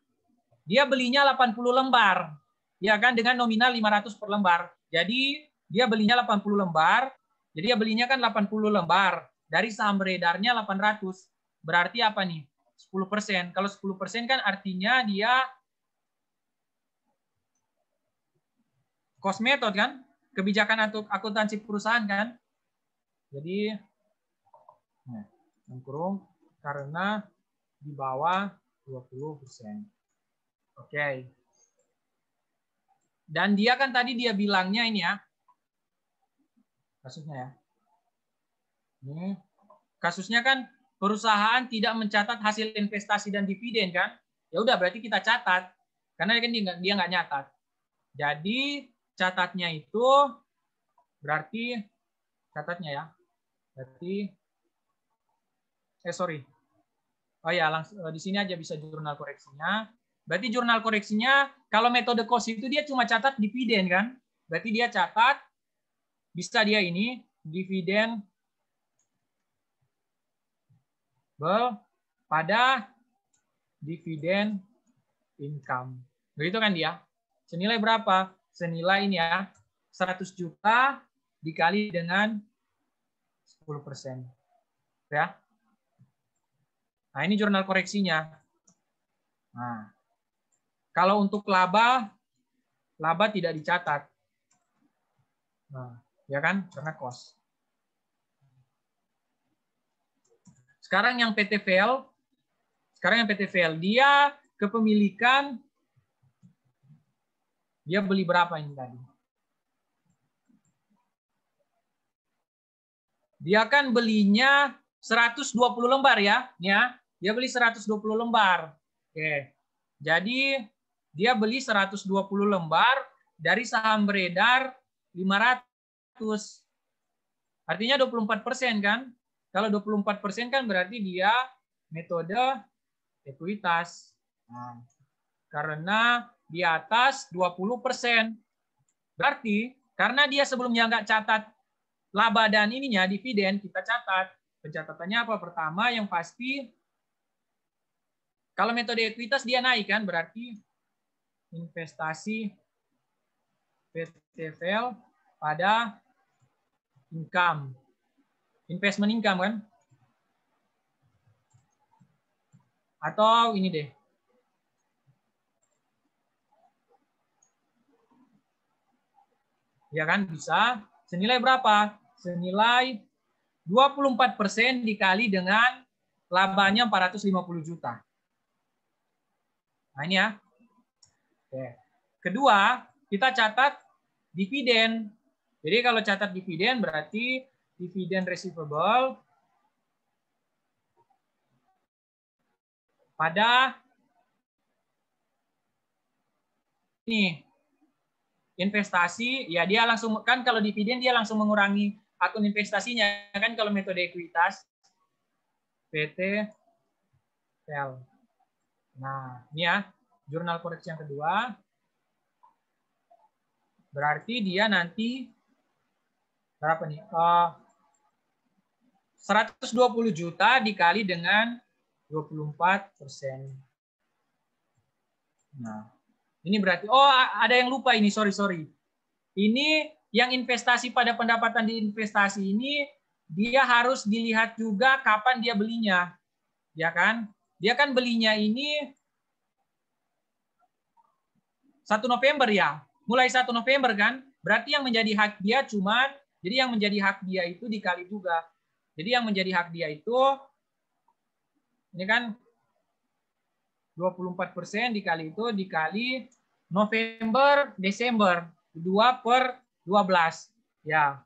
Speaker 1: Dia belinya 80 lembar. Ya kan dengan nominal 500 per lembar. Jadi dia belinya 80 lembar. Jadi dia belinya kan 80 lembar. Dari saham beredarnya 800. Berarti apa nih? 10%. Kalau 10% kan artinya dia cost method kan? Kebijakan untuk akuntansi perusahaan kan? Jadi kurung karena di bawah 20%. Oke. Dan dia kan tadi dia bilangnya ini ya. Kasusnya ya. Ini kasusnya kan perusahaan tidak mencatat hasil investasi dan dividen kan? Ya udah berarti kita catat. Karena kan dia nggak nyatat. Jadi catatnya itu berarti catatnya ya. Berarti sorry. Oh ya, langsung di sini aja bisa jurnal koreksinya. Berarti jurnal koreksinya kalau metode cost itu dia cuma catat dividen kan? Berarti dia catat bisa dia ini dividen pada dividen income. Begitu kan dia? Senilai berapa? Senilai ini ya, 100 juta dikali dengan 10%. Ya. Nah, ini jurnal koreksinya. Nah, kalau untuk laba tidak dicatat. Nah, ya kan? Karena cost. Sekarang yang PT VL, dia kepemilikan, dia beli berapa ini tadi? Dia kan belinya 120 lembar ya. Dia beli 120 lembar. Oke. Jadi dia beli 120 lembar dari saham beredar 500. Artinya 24% kan? Kalau 24% kan berarti dia metode ekuitas. Nah, karena di atas 20%. Berarti karena dia sebelumnya nggak catat laba dan ininya dividen, kita catat. Pencatatannya apa? Pertama yang pasti kalau metode ekuitas dia naik kan, berarti investasi PT VL pada income. Investment income kan? Atau ini deh. Ya kan bisa. Senilai berapa? Senilai 24% dikali dengan labanya 450 juta. Nah ini ya. Oke. Kedua, kita catat dividen. Jadi kalau catat dividen berarti dividen receivable pada ini investasi, ya dia langsung kan kalau dividen dia langsung mengurangi akun investasinya kan kalau metode ekuitas PT VL. Nah, ini ya jurnal koreksi yang kedua. Berarti dia nanti berapa nih? 120 juta dikali dengan 24%. Nah, ini berarti, oh ada yang lupa ini, sorry. Ini yang investasi pada pendapatan di investasi ini, dia harus dilihat juga kapan dia belinya. Ya kan? Dia kan belinya ini 1 November ya. Mulai 1 November kan? Berarti yang menjadi hak dia cuman, jadi yang menjadi hak dia itu dikali juga. Jadi yang menjadi hak dia itu, ini kan 24% dikali itu, dikali November, Desember. 2/12. Ya.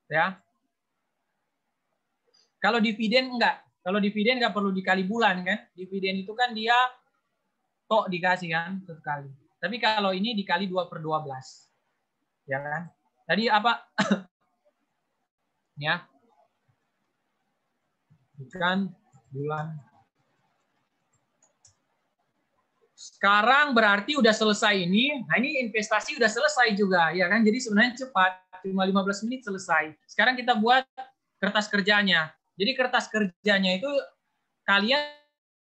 Speaker 1: Ya. Kalau dividen enggak. Kalau dividen enggak perlu dikali bulan kan. Dividen itu kan dia tok dikasih kan satu kali. Tapi kalau ini dikali 2/12. Ya kan? Tadi apa? Ya. Bukan bulan. Sekarang berarti udah selesai ini. Nah, ini investasi udah selesai juga, ya kan? Jadi sebenarnya cepat, cuma 15 menit selesai. Sekarang kita buat kertas kerjanya. Jadi kertas kerjanya itu kalian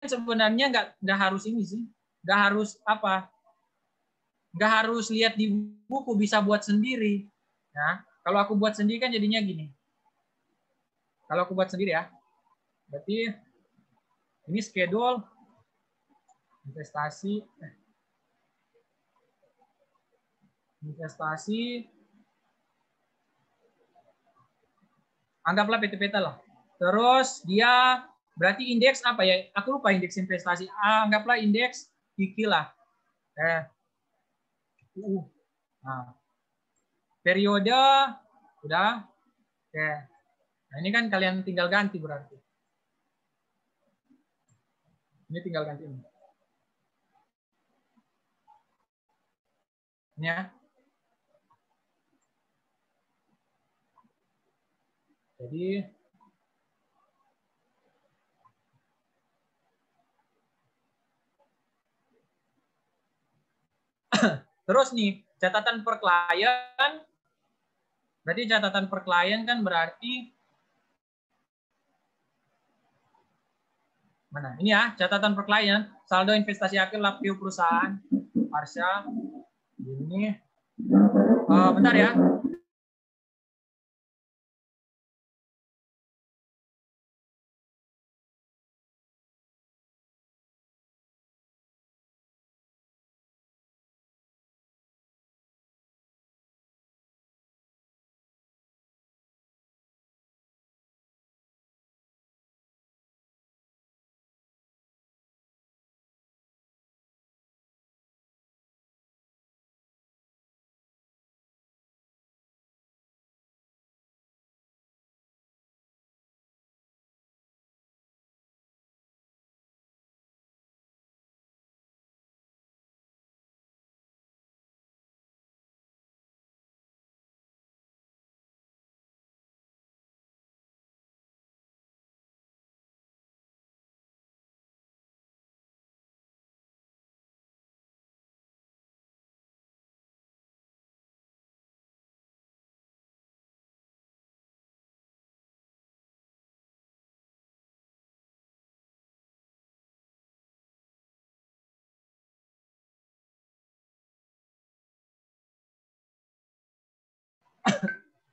Speaker 1: sebenarnya nggak harus ini sih, nggak harus apa, nggak harus lihat di buku, bisa buat sendiri. Nah, kalau aku buat sendiri kan jadinya gini. Kalau aku buat sendiri ya, berarti ini schedule investasi. Investasi, anggaplah PT-PT lah. Terus dia berarti indeks apa ya? Aku lupa indeks investasi. Anggaplah indeks KIKI lah. Nah, periode udah. Oke. Nah, ini kan kalian tinggal ganti berarti. Ini tinggal ganti ini. Ini ya. Jadi terus nih, catatan per klien. Berarti catatan per klien kan berarti mana? Ini ya, catatan per klien, saldo investasi akhir lapio perusahaan, Arsya. Ini bentar ya.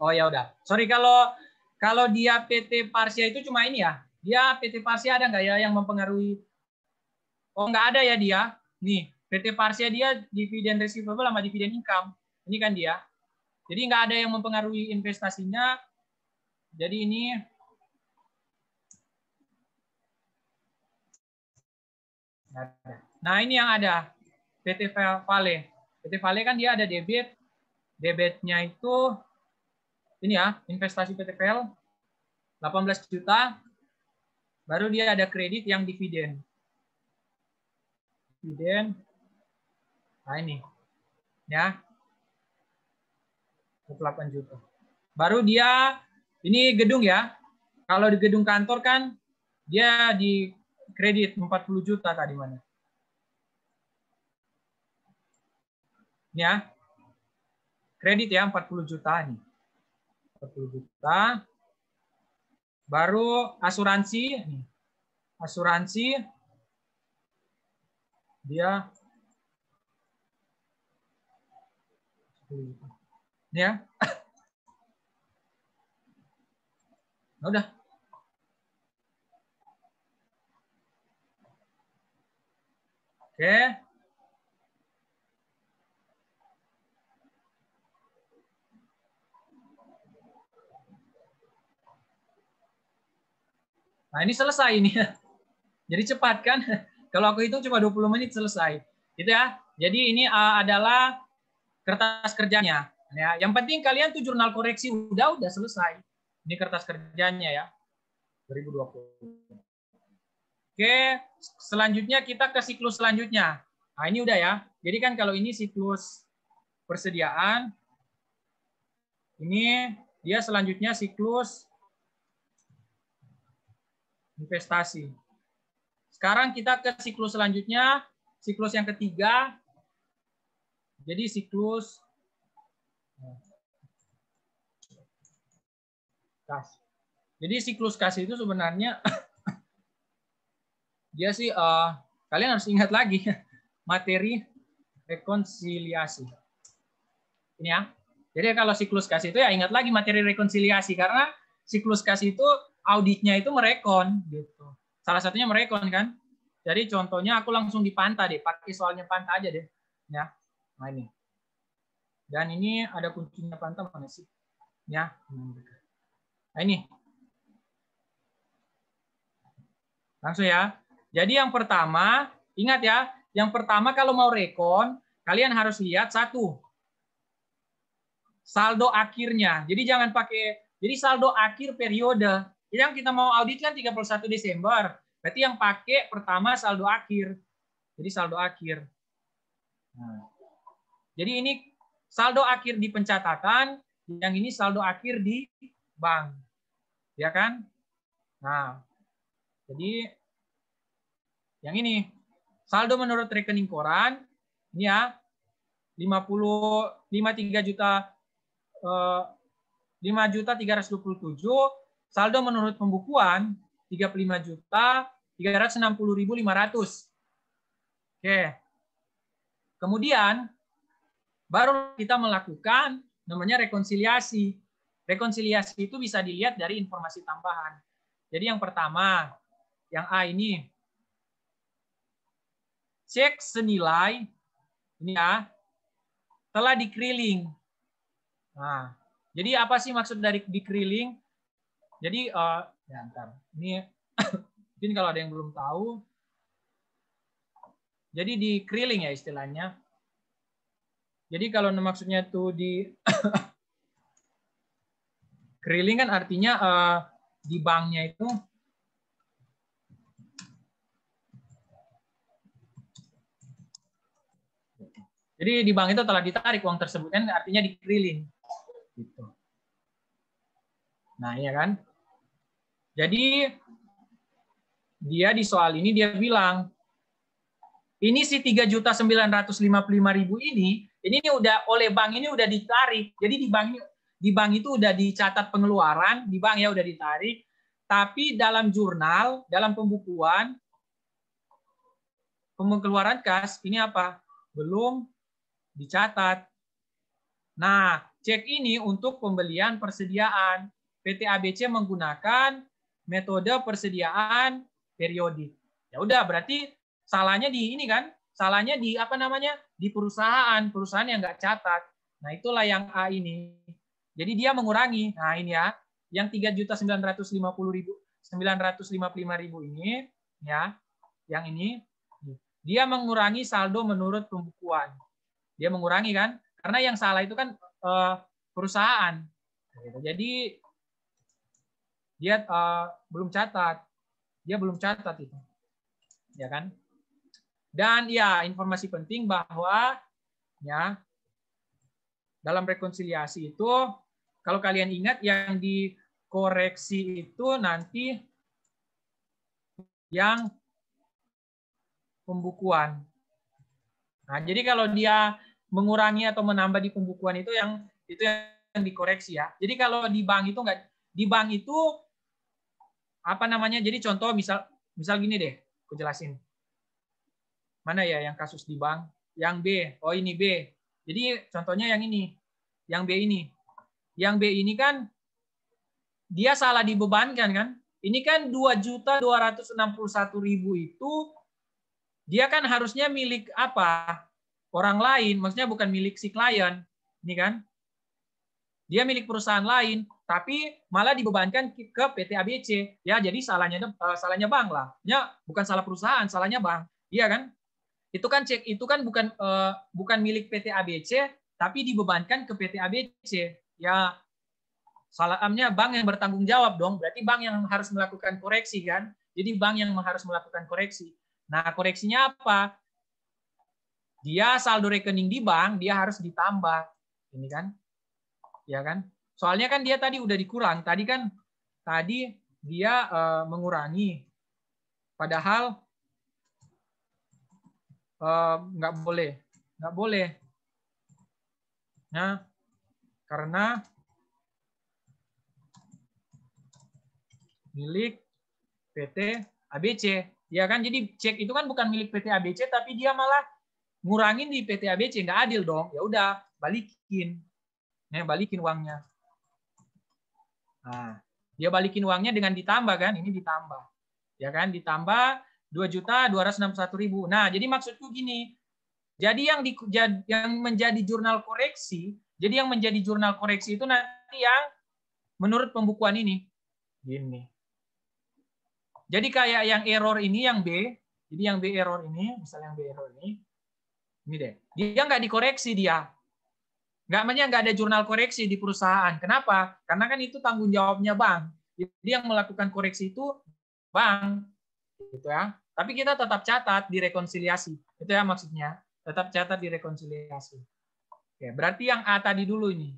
Speaker 1: Oh ya udah. Sorry kalau dia PT Parsia itu cuma ini ya. Dia PT Parsia ada nggak ya yang mempengaruhi? Oh nggak ada ya dia. Nih PT Parsia dia dividen receivable sama dividen income. Ini kan dia. Jadi nggak ada yang mempengaruhi investasinya. Jadi ini nah ini yang ada PT Vale. PT Vale kan dia ada debit. Debitnya itu ini ya, investasi PT Vel 18 juta. Baru dia ada kredit yang dividen. Dividen. Nah ini. Ya. 8 juta. Baru dia ini gedung ya. Kalau di gedung kantor kan dia di kredit 40 juta tadi mana? Ya. Kredit ya 40 juta nih. 40 juta. Baru asuransi nih. Asuransi dia ya. Udah. Oke. Nah, ini selesai ini. Jadi cepat kan? Kalau aku hitung cuma 20 menit selesai. Gitu ya. Jadi ini adalah kertas kerjanya. Ya, yang penting kalian tuh jurnal koreksi udah selesai. Ini kertas kerjanya ya. 2020. Oke, selanjutnya kita ke siklus selanjutnya. Nah, ini udah ya. Jadi kan kalau ini siklus persediaan, ini dia selanjutnya siklus investasi. Sekarang kita ke siklus selanjutnya, siklus yang ketiga. Jadi siklus kas. Jadi siklus kas itu sebenarnya dia sih kalian harus ingat lagi materi rekonsiliasi. Ini ya. Jadi kalau siklus kas itu ya ingat lagi materi rekonsiliasi karena siklus kas itu auditnya itu merekon gitu. Salah satunya merekon kan. Jadi contohnya aku langsung di Panta deh, pakai soalnya Panta aja deh. Ya. Nah ini. Dan ini ada kuncinya Panta mana sih? Ya. Nah ini. Langsung ya. Jadi yang pertama, ingat ya, yang pertama kalau mau rekon, kalian harus lihat satu. Saldo akhirnya. Jadi jangan pakai, jadi saldo akhir periode. Yang kita mau audit kan 31 Desember. Berarti yang pakai pertama saldo akhir. Jadi saldo akhir. Nah. Jadi ini saldo akhir di pencatatan, yang ini saldo akhir di bank. Ya kan? Nah, jadi yang ini saldo menurut rekening koran ini ya 53 juta 5.327, saldo menurut pembukuan 35.360.500. Oke. Kemudian baru kita melakukan namanya rekonsiliasi. Rekonsiliasi itu bisa dilihat dari informasi tambahan. Jadi yang pertama, yang A ini cek senilai ini ya telah dikriling. Nah, jadi apa sih maksud dari dikriling? Jadi ya ntar. Ini mungkin kalau ada yang belum tahu. Jadi dikriling ya istilahnya. Jadi kalau maksudnya tuh di kriling kan artinya di banknya itu jadi di bank itu telah ditarik uang tersebut kan artinya dikriling. Gitu. Nah, iya kan? Jadi dia di soal ini dia bilang ini si 3.955.000 ini udah oleh bank ini udah ditarik. Jadi di bank itu udah dicatat pengeluaran, di bank ya udah ditarik, tapi dalam jurnal, dalam pembukuan pengeluaran kas ini apa? Belum dicatat. Nah, cek ini untuk pembelian persediaan. PT ABC menggunakan metode persediaan periodik. Ya udah, berarti salahnya di ini kan? Salahnya di apa namanya? Di perusahaan yang nggak catat. Nah, itulah yang A ini. Jadi dia mengurangi. Nah, ini ya. Yang 3.955.000 ini ya. Yang ini dia mengurangi saldo menurut pembukuan. Dia mengurangi kan? Karena yang salah itu kan perusahaan. Jadi dia belum catat. Dia belum catat itu. Ya kan? Dan ya informasi penting bahwa ya dalam rekonsiliasi itu kalau kalian ingat yang dikoreksi itu nanti yang pembukuan. Nah, jadi kalau dia mengurangi atau menambah di pembukuan itu yang dikoreksi ya. Jadi kalau di bank itu enggak, di bank itu apa namanya? Jadi contoh misal gini deh, aku jelasin. Mana ya yang kasus di bank? Yang B. Oh, ini B. Jadi contohnya yang ini. Yang B ini. Yang B ini kan dia salah dibebankan kan? Ini kan 2.261.000 itu dia kan harusnya milik apa? Orang lain, maksudnya bukan milik si klien. Ini kan? Dia milik perusahaan lain, tapi malah dibebankan ke PT ABC. Ya, jadi salahnya bank lah. Ya, bukan salah perusahaan, salahnya bank. Iya kan? Itu kan bukan milik PT ABC, tapi dibebankan ke PT ABC. Ya, salahnya bank yang bertanggung jawab dong. Berarti bank yang harus melakukan koreksi kan? Jadi bank yang harus melakukan koreksi. Nah, koreksinya apa? Dia saldo rekening di bank, dia harus ditambah. Ini kan? Ya kan? Soalnya kan dia tadi udah dikurang. Tadi dia mengurangi. Padahal nggak boleh. Nah, karena milik PT ABC, ya kan? Jadi cek itu kan bukan milik PT ABC, tapi dia malah ngurangin di PT ABC, nggak adil dong. Ya udah, balikin, balikin uangnya. Nah, dia balikin uangnya dengan ditambah kan? Ini ditambah, ya kan? Ditambah 2.261.000. Nah, jadi maksudku gini. Jadi yang menjadi jurnal koreksi, itu nanti yang menurut pembukuan ini. Gini. Jadi kayak yang error ini, yang B. Jadi yang B error ini, misalnya yang B error ini deh. Dia nggak dikoreksi dia. Nggak ada jurnal koreksi di perusahaan. Kenapa? Karena kan itu tanggung jawabnya bank. Jadi yang melakukan koreksi itu bank. Gitu ya. Tapi kita tetap catat di rekonsiliasi. Itu ya maksudnya. Tetap catat di rekonsiliasi. Oke, berarti yang A tadi dulu ini.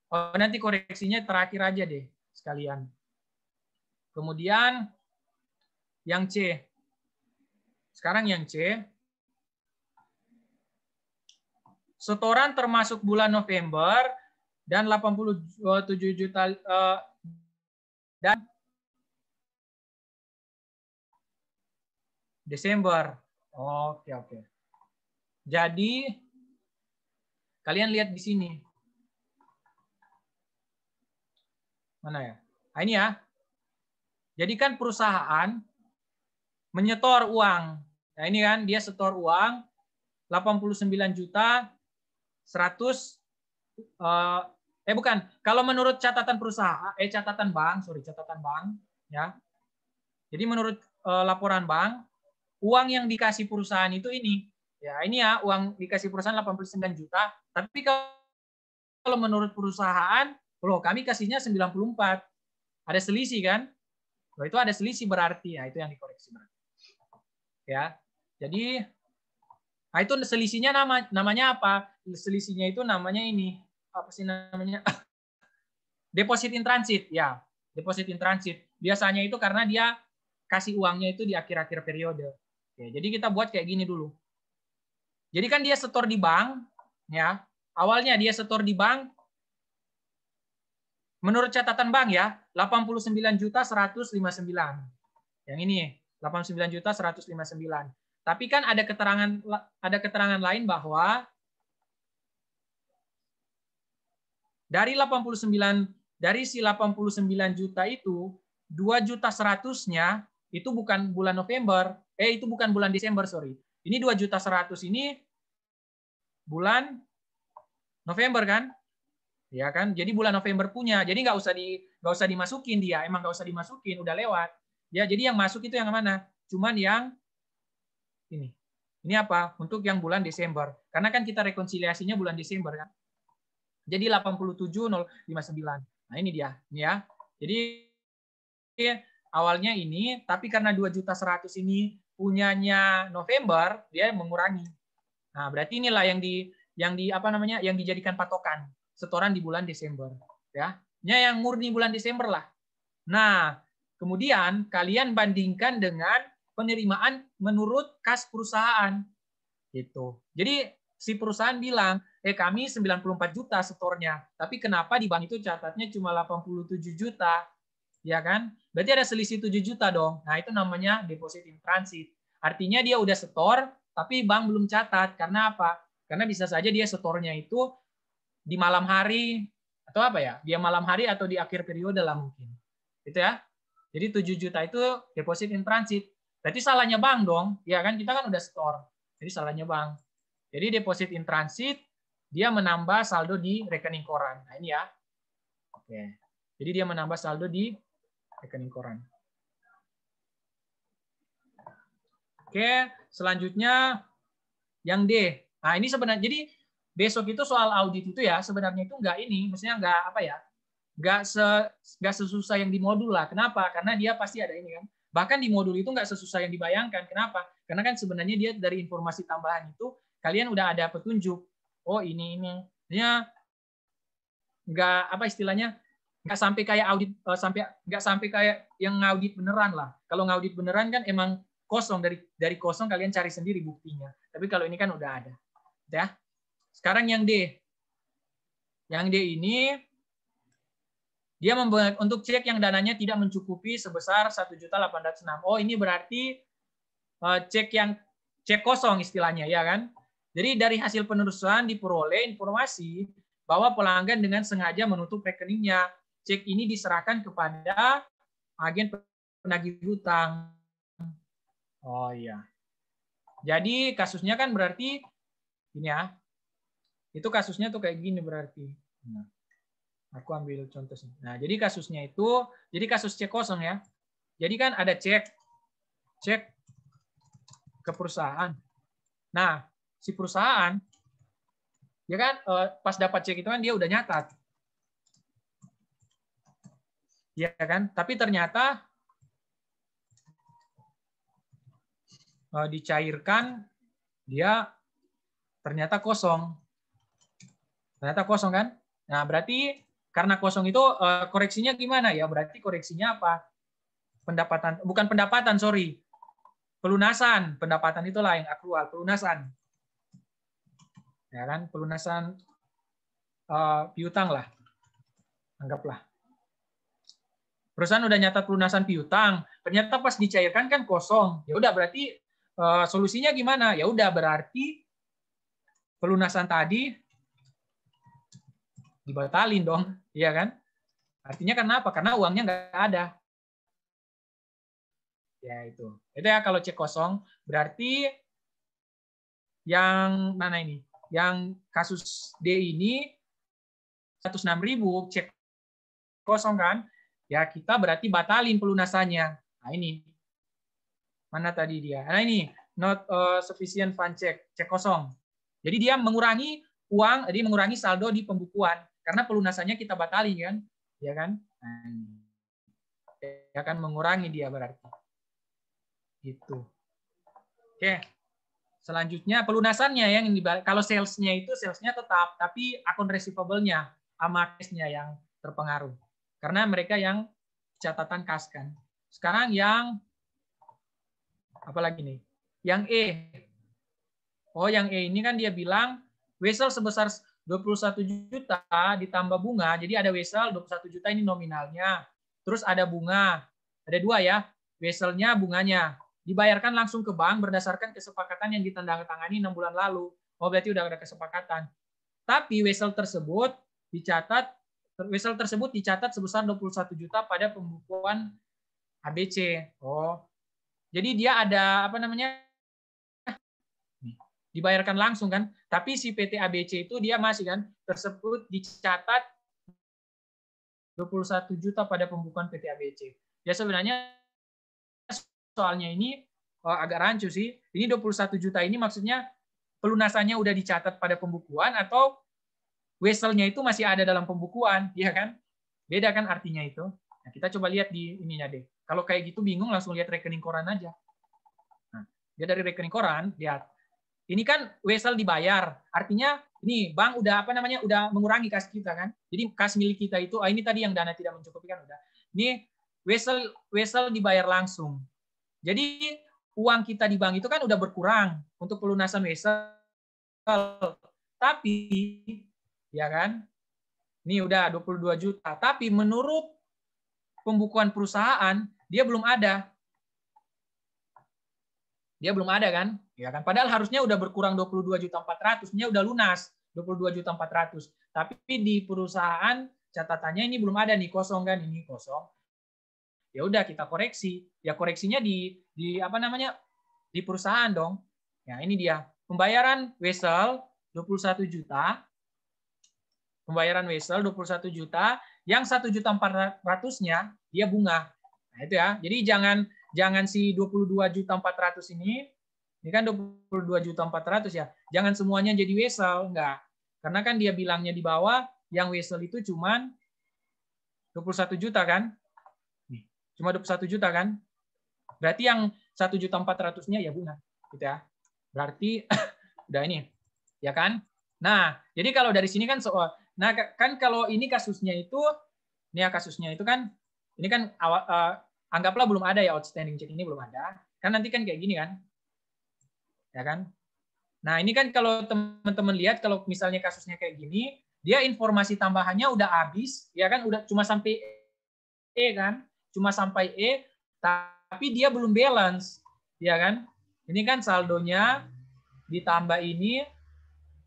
Speaker 1: Oh, nanti koreksinya terakhir aja deh sekalian. Kemudian yang C. Sekarang yang C. Setoran termasuk bulan November dan 87 juta dan Desember. Oke. Jadi kalian lihat di sini. Mana ya? Nah, ini ya. Jadi kan perusahaan menyetor uang. Nah, ini kan dia setor uang 89 juta 100 bukan. Kalau menurut catatan perusahaan catatan bank ya. Jadi menurut laporan bank, uang yang dikasih perusahaan itu ini. Ya, ini ya, uang dikasih perusahaan 89 juta, tapi kalau menurut perusahaan, loh kami kasihnya 94. Ada selisih kan? Loh, itu ada selisih berarti ya, itu yang dikoreksi berarti. Ya. Jadi nah, itu selisihnya namanya apa? Selisihnya itu namanya ini. Apa sih namanya? Deposit in transit. Ya, deposit in transit. Biasanya itu karena dia kasih uangnya itu di akhir-akhir periode. Oke, jadi kita buat kayak gini dulu. Jadi kan dia setor di bank, ya. Awalnya dia setor di bank. Menurut catatan bank ya, 89.159. Yang ini 89.159. Tapi kan ada keterangan lain bahwa dari si 89 juta itu 2.100.000-nya itu bukan bulan November, itu bukan bulan Desember, sorry. Ini 2.100.000 ini bulan November kan? Ya kan? Jadi bulan November punya. Jadi nggak usah dimasukin dia, emang nggak usah dimasukin, udah lewat. Ya, jadi yang masuk itu yang mana? Cuman yang ini. Ini apa? Untuk yang bulan Desember. Karena kan kita rekonsiliasinya bulan Desember kan. Jadi 87.059. Nah, ini dia. Ini ya. Jadi awalnya ini, tapi karena 2.100.000 ini punyanya November, dia mengurangi. Nah, berarti inilah yang dijadikan patokan setoran di bulan Desember, ya. Ini yang murni bulan Desember lah. Nah, kemudian kalian bandingkan dengan penerimaan menurut kas perusahaan. Gitu. Jadi si perusahaan bilang, kami 94 juta setornya, tapi kenapa di bank itu catatnya cuma 87 juta? Ya kan? Berarti ada selisih 7 juta dong. Nah, itu namanya deposit in transit. Artinya dia udah setor, tapi bank belum catat. Karena apa? Karena bisa saja dia setornya itu di malam hari, atau apa ya? Dia malam hari atau di akhir periode lah mungkin. Gitu ya. Jadi 7 juta itu deposit in transit. Berarti salahnya bank dong. Ya kan? Kita kan udah setor. Jadi salahnya bank. Jadi deposit in transit, dia menambah saldo di rekening koran. Nah, ini ya. Oke. Jadi dia menambah saldo di rekening koran. Oke, selanjutnya yang D. Nah, ini sebenarnya jadi besok itu soal audit itu ya sebenarnya itu enggak ini, maksudnya enggak apa ya? Enggak sesusah yang di modul lah. Kenapa? Karena dia pasti ada ini kan. Bahkan di modul itu enggak sesusah yang dibayangkan. Kenapa? Karena kan sebenarnya dia dari informasi tambahan itu kalian udah ada petunjuk. Oh, ini. Dia enggak apa istilahnya? Enggak sampai kayak audit enggak sampai kayak yang ngaudit beneran lah. Kalau ngaudit beneran kan emang kosong dari kosong kalian cari sendiri buktinya. Tapi kalau ini kan udah ada. Ya. Sekarang yang D. Yang D ini dia untuk cek yang dananya tidak mencukupi sebesar 1.806. Oh, ini berarti cek kosong istilahnya ya kan. Jadi dari hasil penelusuran diperoleh informasi bahwa pelanggan dengan sengaja menutup rekeningnya. Cek ini diserahkan kepada agen penagih hutang. Oh iya. Jadi kasusnya kan berarti ini ya. Itu kasusnya tuh kayak gini berarti. Nah, aku ambil contoh sih. Nah, jadi kasusnya itu, jadi kasus cek kosong ya. Jadi kan ada cek ke perusahaan. Nah, si perusahaan, ya kan pas dapat cek itu kan dia udah nyatat. Ya kan? Tapi ternyata dicairkan, dia ternyata kosong. Ternyata kosong kan? Nah, berarti karena kosong itu koreksinya gimana ya? Berarti koreksinya apa? Bukan pendapatan, sorry. Pelunasan. Pendapatan itulah yang akrual, pelunasan. Ya kan? Pelunasan piutang lah. Anggaplah. Perusahaan udah nyatat pelunasan piutang, ternyata pas dicairkan kan kosong. Ya udah berarti solusinya gimana? Ya udah berarti pelunasan tadi dibatalin dong, iya kan? Artinya kenapa? Karena uangnya nggak ada. Ya itu ya kalau cek kosong. Berarti yang mana ini? Yang kasus D ini 106.000 cek kosong kan? Ya kita berarti batalin pelunasannya. Nah ini mana tadi dia? Nah ini not sufficient fund check kosong. Jadi dia mengurangi uang, jadi mengurangi saldo di pembukuan. Karena pelunasannya kita batalin kan, ya kan? Ya kan mengurangi dia berarti. Gitu. Oke. Selanjutnya pelunasannya yang dibalik. Kalau salesnya itu salesnya tetap, tapi akun receivable-nya sama cash-nya yang terpengaruh. Karena mereka yang catatan kas kan. Sekarang yang apa lagi nih? Yang E. Oh, yang E ini kan dia bilang wesel sebesar 21 juta ditambah bunga. Jadi ada wesel 21 juta ini nominalnya. Terus ada bunga. Ada dua ya. Weselnya, bunganya. Dibayarkan langsung ke bank berdasarkan kesepakatan yang ditandatangani 6 bulan lalu. Oh, berarti udah ada kesepakatan. Tapi wesel tersebut dicatat sebesar 21 juta pada pembukuan ABC. Oh. Jadi dia ada apa namanya? Dibayarkan langsung kan, tapi si PT ABC itu dia masih kan tersebut dicatat 21 juta pada pembukuan PT ABC. Ya sebenarnya soalnya ini agak rancu sih. Ini 21 juta ini maksudnya pelunasannya udah dicatat pada pembukuan atau weselnya itu masih ada dalam pembukuan, ya kan? Beda kan artinya itu. Nah, kita coba lihat di ininya deh. Kalau kayak gitu bingung langsung lihat rekening koran aja. Nah, dia dari rekening koran lihat. Ini kan wesel dibayar, artinya ini bank udah apa namanya udah mengurangi kas kita kan. Jadi kas milik kita itu ini tadi yang dana tidak mencukupi kan udah. Ini wesel dibayar langsung. Jadi uang kita di bank itu kan udah berkurang untuk pelunasan wesel. Tapi ya kan, ini udah 22 juta. Tapi menurut pembukuan perusahaan dia belum ada. Dia belum ada kan? Ya kan? Padahal harusnya udah berkurang 22.400.000-nya udah lunas 22.400.000. Tapi di perusahaan catatannya ini belum ada nih, kosong kan, ini kosong. Ya udah kita koreksi. Ya koreksinya di apa namanya? Di perusahaan dong. Ya ini dia. Pembayaran wesel 21 juta. Pembayaran wesel 21 juta Yang 1.400.000-nya dia bunga. Nah, itu ya. Jadi jangan si 22.400.000 ini kan 22.400.000 ya. Jangan semuanya jadi wesel, enggak. Karena kan dia bilangnya di bawah yang wesel itu cuman 21 juta kan? Nih, cuma 21 juta kan? Berarti yang 1.400.000-nya ya bunga, gitu ya. Berarti udah ini, ya kan? Nah, jadi kalau dari sini kan soal, nah kan kalau ini kasusnya itu, ini ya kasusnya itu kan, ini kan anggaplah belum ada ya outstanding check ini belum ada, kan nanti kan kayak gini kan, ya kan? Nah ini kan kalau teman-teman lihat kalau misalnya kasusnya kayak gini, dia informasi tambahannya udah habis, ya kan? Udah cuma sampai E kan, cuma sampai E, tapi dia belum balance, ya kan? Ini kan saldonya ditambah ini,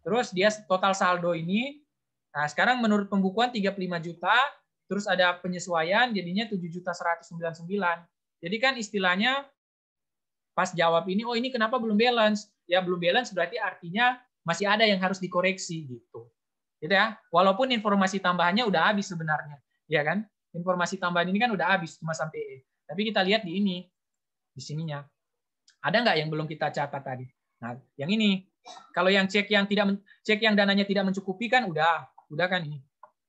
Speaker 1: terus dia total saldo ini. Nah sekarang menurut pembukuan 35 juta, terus ada penyesuaian jadinya 7.199. Jadi kan istilahnya pas jawab ini, oh ini kenapa belum balance? Ya belum balance berarti artinya masih ada yang harus dikoreksi gitu. Gitu ya. Walaupun informasi tambahannya udah habis sebenarnya, ya kan? Informasi tambahan ini kan udah habis cuma sampai E. Tapi kita lihat di ini, di sininya. Ada nggak yang belum kita catat tadi? Nah, yang ini. Kalau yang cek yang dananya tidak mencukupi kan udah kan ini.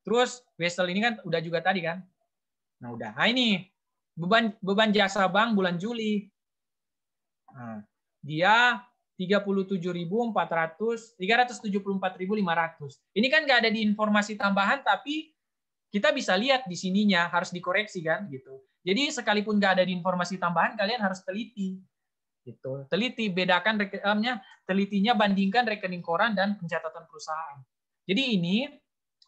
Speaker 1: Terus wesel ini kan udah juga tadi kan. Nah, udah. Nah, ini beban jasa bank bulan Juli. Nah, dia 374.500. Ini kan nggak ada di informasi tambahan, tapi kita bisa lihat di sininya harus dikoreksi kan gitu. Jadi sekalipun nggak ada di informasi tambahan, kalian harus teliti. Gitu. Teliti, bedakan telitinya bandingkan rekening koran dan pencatatan perusahaan. Jadi ini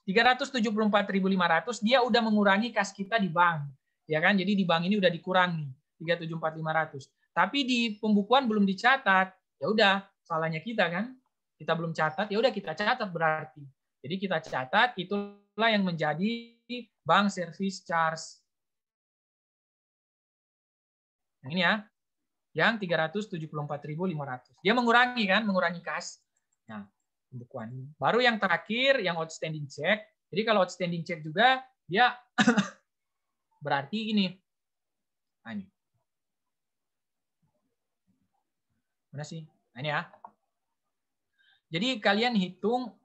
Speaker 1: 374.500 dia udah mengurangi kas kita di bank. Ya kan? Jadi di bank ini udah dikurangi 374.500. Tapi di pembukuan belum dicatat. Ya udah, salahnya kita kan. Kita belum catat, ya udah kita catat berarti. Jadi kita catat itulah yang menjadi bank service charge. Yang ini ya. Yang 374.500. Dia mengurangi kan, mengurangi kas. Nah, pembukuan. Baru yang terakhir yang outstanding check. Jadi kalau outstanding check juga dia berarti ini. Nah, ini. Mana sih? Nah, ini ya. Jadi kalian hitung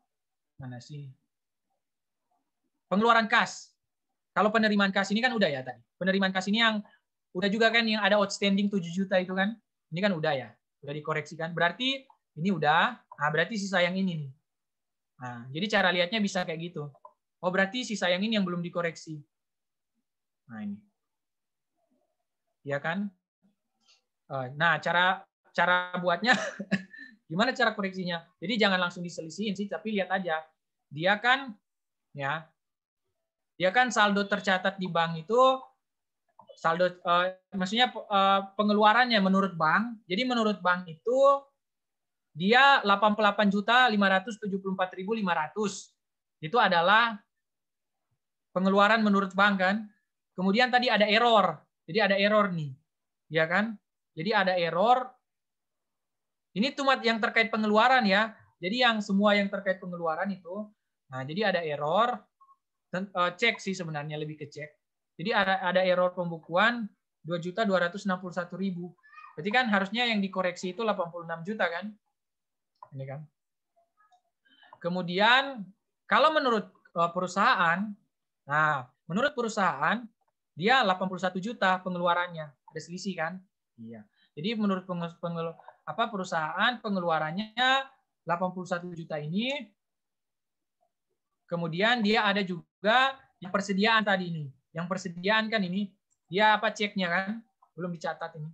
Speaker 1: mana sih? Pengeluaran kas. Kalau penerimaan kas ini kan udah ya tadi. Penerimaan kas ini yang udah juga kan yang ada outstanding 7 juta itu kan. Ini kan udah ya. Udah dikoreksikan. Berarti ini udah. Nah, berarti sisa yang ini nih. Nah, jadi cara lihatnya bisa kayak gitu. Oh, berarti sisa yang ini yang belum dikoreksi. Nah, ini. Ya kan? Nah, cara buatnya gimana cara koreksinya? Jadi jangan langsung diselisihin sih, tapi lihat aja. Dia kan saldo tercatat di bank itu saldo maksudnya pengeluarannya menurut bank. Jadi menurut bank itu dia 88.574.500. Itu adalah pengeluaran menurut bank kan. Kemudian tadi ada error. Jadi ada error nih. Ya kan? Jadi ada error. Ini cuma yang terkait pengeluaran ya. Jadi yang semua yang terkait pengeluaran itu. Nah, jadi ada error. Cek sih sebenarnya lebih ke cek. Jadi ada error pembukuan 2.261.000. Berarti kan harusnya yang dikoreksi itu 86 juta kan? Ini kan. Kemudian kalau menurut perusahaan, nah menurut perusahaan dia 81 juta pengeluarannya. Ada selisih kan? Iya. Jadi menurut perusahaan pengeluarannya 81 juta ini. Kemudian dia ada juga yang persediaan tadi ini. Yang persediaan kan ini dia apa ceknya kan? Belum dicatat ini.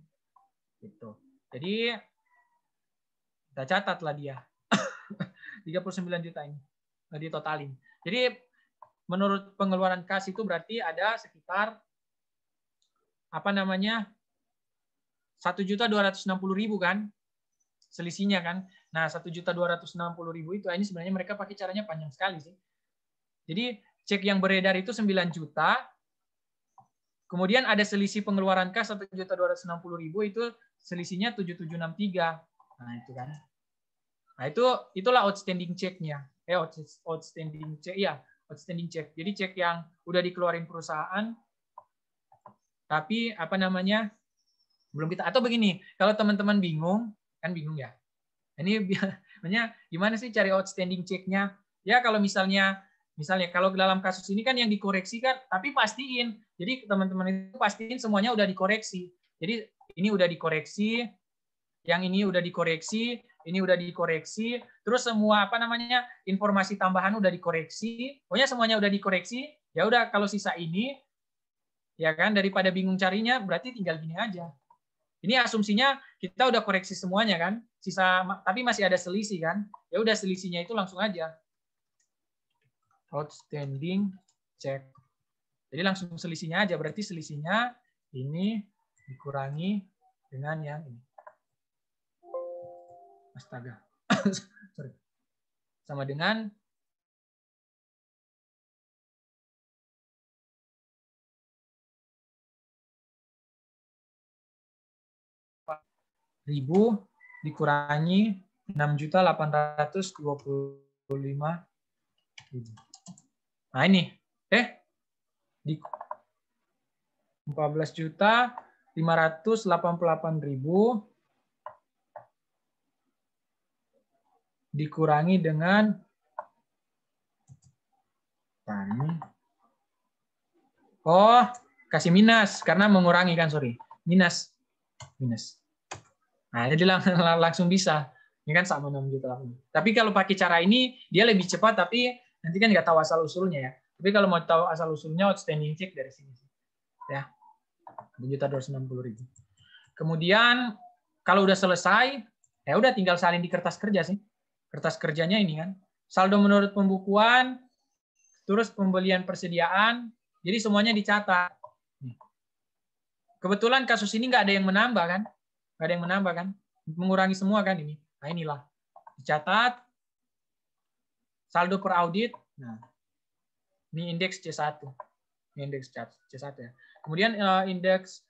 Speaker 1: Gitu. Jadi kita catatlah dia. 39 juta ini. Nah, ditotalin. Jadi menurut pengeluaran kas itu berarti ada sekitar 1.260.000 kan? Selisihnya kan. Nah, 1.260.000 itu ini sebenarnya mereka pakai caranya panjang sekali sih. Jadi cek yang beredar itu 9 juta. Kemudian ada selisih pengeluaran kas 1.260.000 itu selisihnya 7.763. Nah, itu kan. Nah, itulah outstanding check-nya. Outstanding check ya. outstanding check. Jadi cek yang udah dikeluarin perusahaan, tapi apa namanya belum kita. Atau begini, kalau teman-teman bingung, kan bingung ya. Ini biasanya gimana sih cari outstanding check-nya? Ya kalau misalnya kalau dalam kasus ini kan yang dikoreksi kan, tapi pastiin. Jadi teman-teman itu pastiin semuanya udah dikoreksi. Jadi ini udah dikoreksi, yang ini udah dikoreksi, ini udah dikoreksi, terus semua apa namanya informasi tambahan udah dikoreksi, pokoknya semuanya udah dikoreksi. Ya udah kalau sisa ini, ya kan daripada bingung carinya, berarti tinggal gini aja. Ini asumsinya kita udah koreksi semuanya kan, sisa tapi masih ada selisih kan. Ya udah selisihnya itu langsung aja. Outstanding check. Jadi langsung selisihnya aja, berarti selisihnya ini dikurangi dengan yang ini. Astaga. Sorry. Sama dengan ribu dikurangi 6.825.000. Nah ini, di 14.588.000 dikurangi dengan kasih minus karena mengurangi kan, sorry. Minus. Nah, jadi langsung bisa. Ini kan sama 6 juta. Tapi kalau pakai cara ini, dia lebih cepat, tapi nanti kan nggak tahu asal-usulnya ya. Tapi kalau mau tahu asal-usulnya, outstanding check dari sini. Ya, 1.260.000. Kemudian, kalau udah selesai, ya udah tinggal salin di kertas kerja sih. Kertas kerjanya ini kan. Saldo menurut pembukuan, terus pembelian persediaan, jadi semuanya dicatat. Kebetulan kasus ini nggak ada yang menambah kan? Nggak ada yang menambah kan? Mengurangi semua kan ini. Nah inilah. Dicatat. Saldo per audit. Nah, ini indeks C1. Ini indeks C1 ya. Kemudian indeks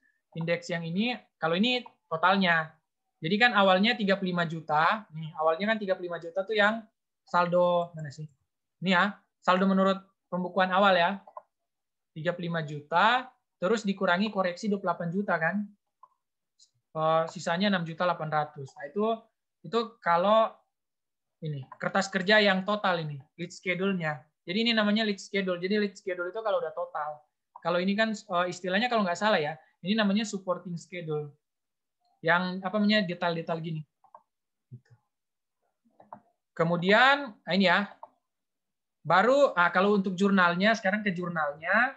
Speaker 1: yang ini, kalau ini totalnya. Jadi kan awalnya 35 juta. Nih, awalnya kan 35 juta tuh yang saldo, mana sih? Ini ya, saldo menurut pembukuan awal ya. 35 juta. Terus dikurangi koreksi 28 juta kan. Sisanya 6.800.000. Nah, itu kalau ini kertas kerja yang total ini, lead schedule-nya. Jadi ini namanya lead schedule. Jadi lead schedule itu kalau udah total. Kalau ini kan istilahnya kalau nggak salah ya, ini namanya supporting schedule. Yang apa namanya detail-detail gini. Kemudian ini ya. Baru kalau untuk jurnalnya, sekarang ke jurnalnya.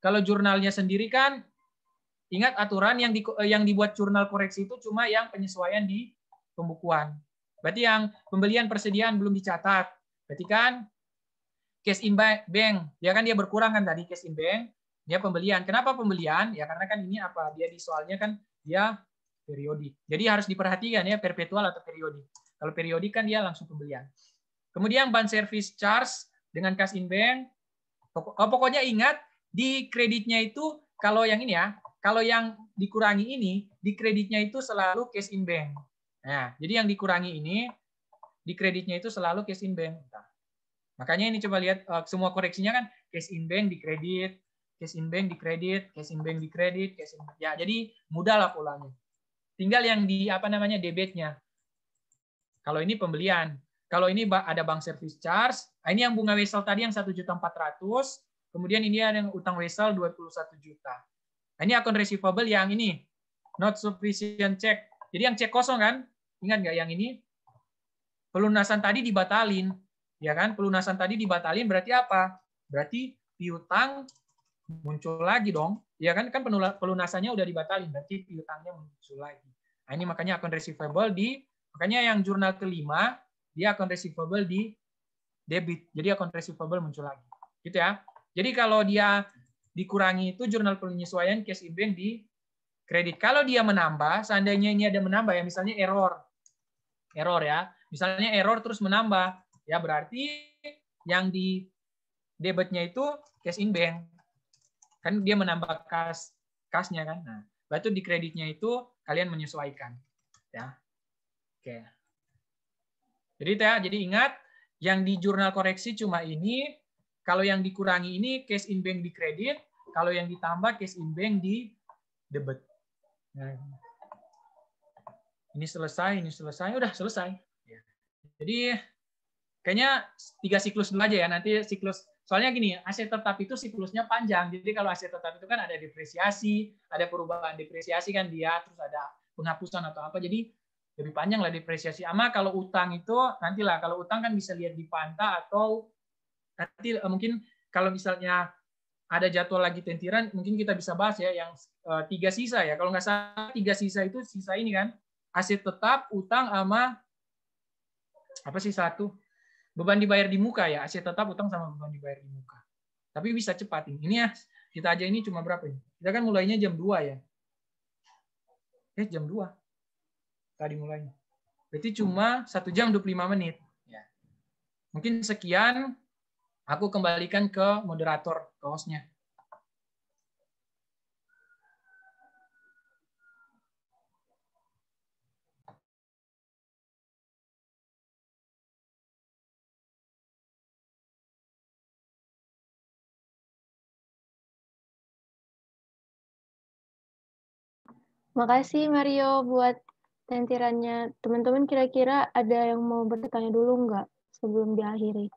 Speaker 1: Kalau jurnalnya sendiri kan, ingat aturan yang dibuat jurnal koreksi itu cuma yang penyesuaian di pembukuan. Berarti yang pembelian persediaan belum dicatat. Berarti kan cash in bank, ya kan dia berkurang kan tadi cash in bank, dia pembelian. Kenapa pembelian? Ya karena kan ini apa? Dia di soalnya kan dia periodik. Jadi harus diperhatikan ya perpetual atau periodik. Kalau periodik kan dia langsung pembelian. Kemudian ban service charge dengan cash in bank. Pokoknya ingat di kreditnya itu kalau yang ini ya, kalau yang dikurangi ini di kreditnya itu selalu cash in bank. Nah, jadi yang dikurangi ini di kreditnya itu selalu cash in bank. Nah, makanya ini coba lihat semua koreksinya kan cash in bank di kredit, cash in bank di kredit, cash in bank di kredit, cash in bank. Ya, jadi mudah lah polanya. Tinggal yang di apa namanya debitnya. Kalau ini pembelian, kalau ini ada bank service charge, ini yang bunga wesel tadi yang 1.400.000, kemudian ini ada yang utang wesel 21 juta. Nah, ini akun receivable yang ini not sufficient check. Jadi yang cek kosong kan? Ingat nggak yang ini? Pelunasan tadi dibatalin, ya kan? Pelunasan tadi dibatalin berarti apa? Berarti piutang muncul lagi dong, ya kan? Kan pelunasannya udah dibatalin, berarti piutangnya muncul lagi. Nah, ini makanya akun receivable makanya yang jurnal kelima dia akun receivable di debit, jadi akun receivable muncul lagi, gitu ya. Jadi kalau dia dikurangi itu jurnal penyesuaian cash in bank di kredit. Kalau dia menambah, seandainya ini ada menambah ya, misalnya error ya, misalnya error terus menambah, ya berarti yang di debitnya itu cash in bank, kan dia menambah kasnya kan. Nah, berarti di kreditnya itu kalian menyesuaikan, ya. Oke. Jadi ingat yang di jurnal koreksi cuma ini. kalau yang dikurangi ini cash in bank di kredit, kalau yang ditambah cash in bank di debit. Nah, ini selesai, udah selesai. Jadi kayaknya 3 siklus dulu aja ya, nanti siklus. Soalnya gini, aset tetap itu siklusnya panjang. Jadi kalau aset tetap itu kan ada depresiasi, ada perubahan depresiasi kan dia, terus ada penghapusan atau apa. Jadi lebih panjang lah depresiasi. Ama kalau utang itu nantilah, kalau utang kan bisa lihat di Panta atau nanti mungkin kalau misalnya ada jadwal lagi tentiran, mungkin kita bisa bahas ya yang 3 sisa ya. Kalau nggak salah 3 sisa itu sisa ini kan aset tetap, utang sama apa sih satu? Beban dibayar di muka ya, aset tetap, utang sama beban dibayar di muka. Tapi bisa cepat ini. Ini ya, kita aja ini cuma berapa ini? Kita kan mulainya jam 2 ya. Jam 2 tadi mulainya. Berarti cuma 1 jam 25 menit. Ya. Mungkin sekian, aku kembalikan ke moderator, ke hostnya.
Speaker 2: Makasih Mario buat tentirannya. Teman-teman kira-kira ada yang mau bertanya dulu nggak sebelum diakhiri?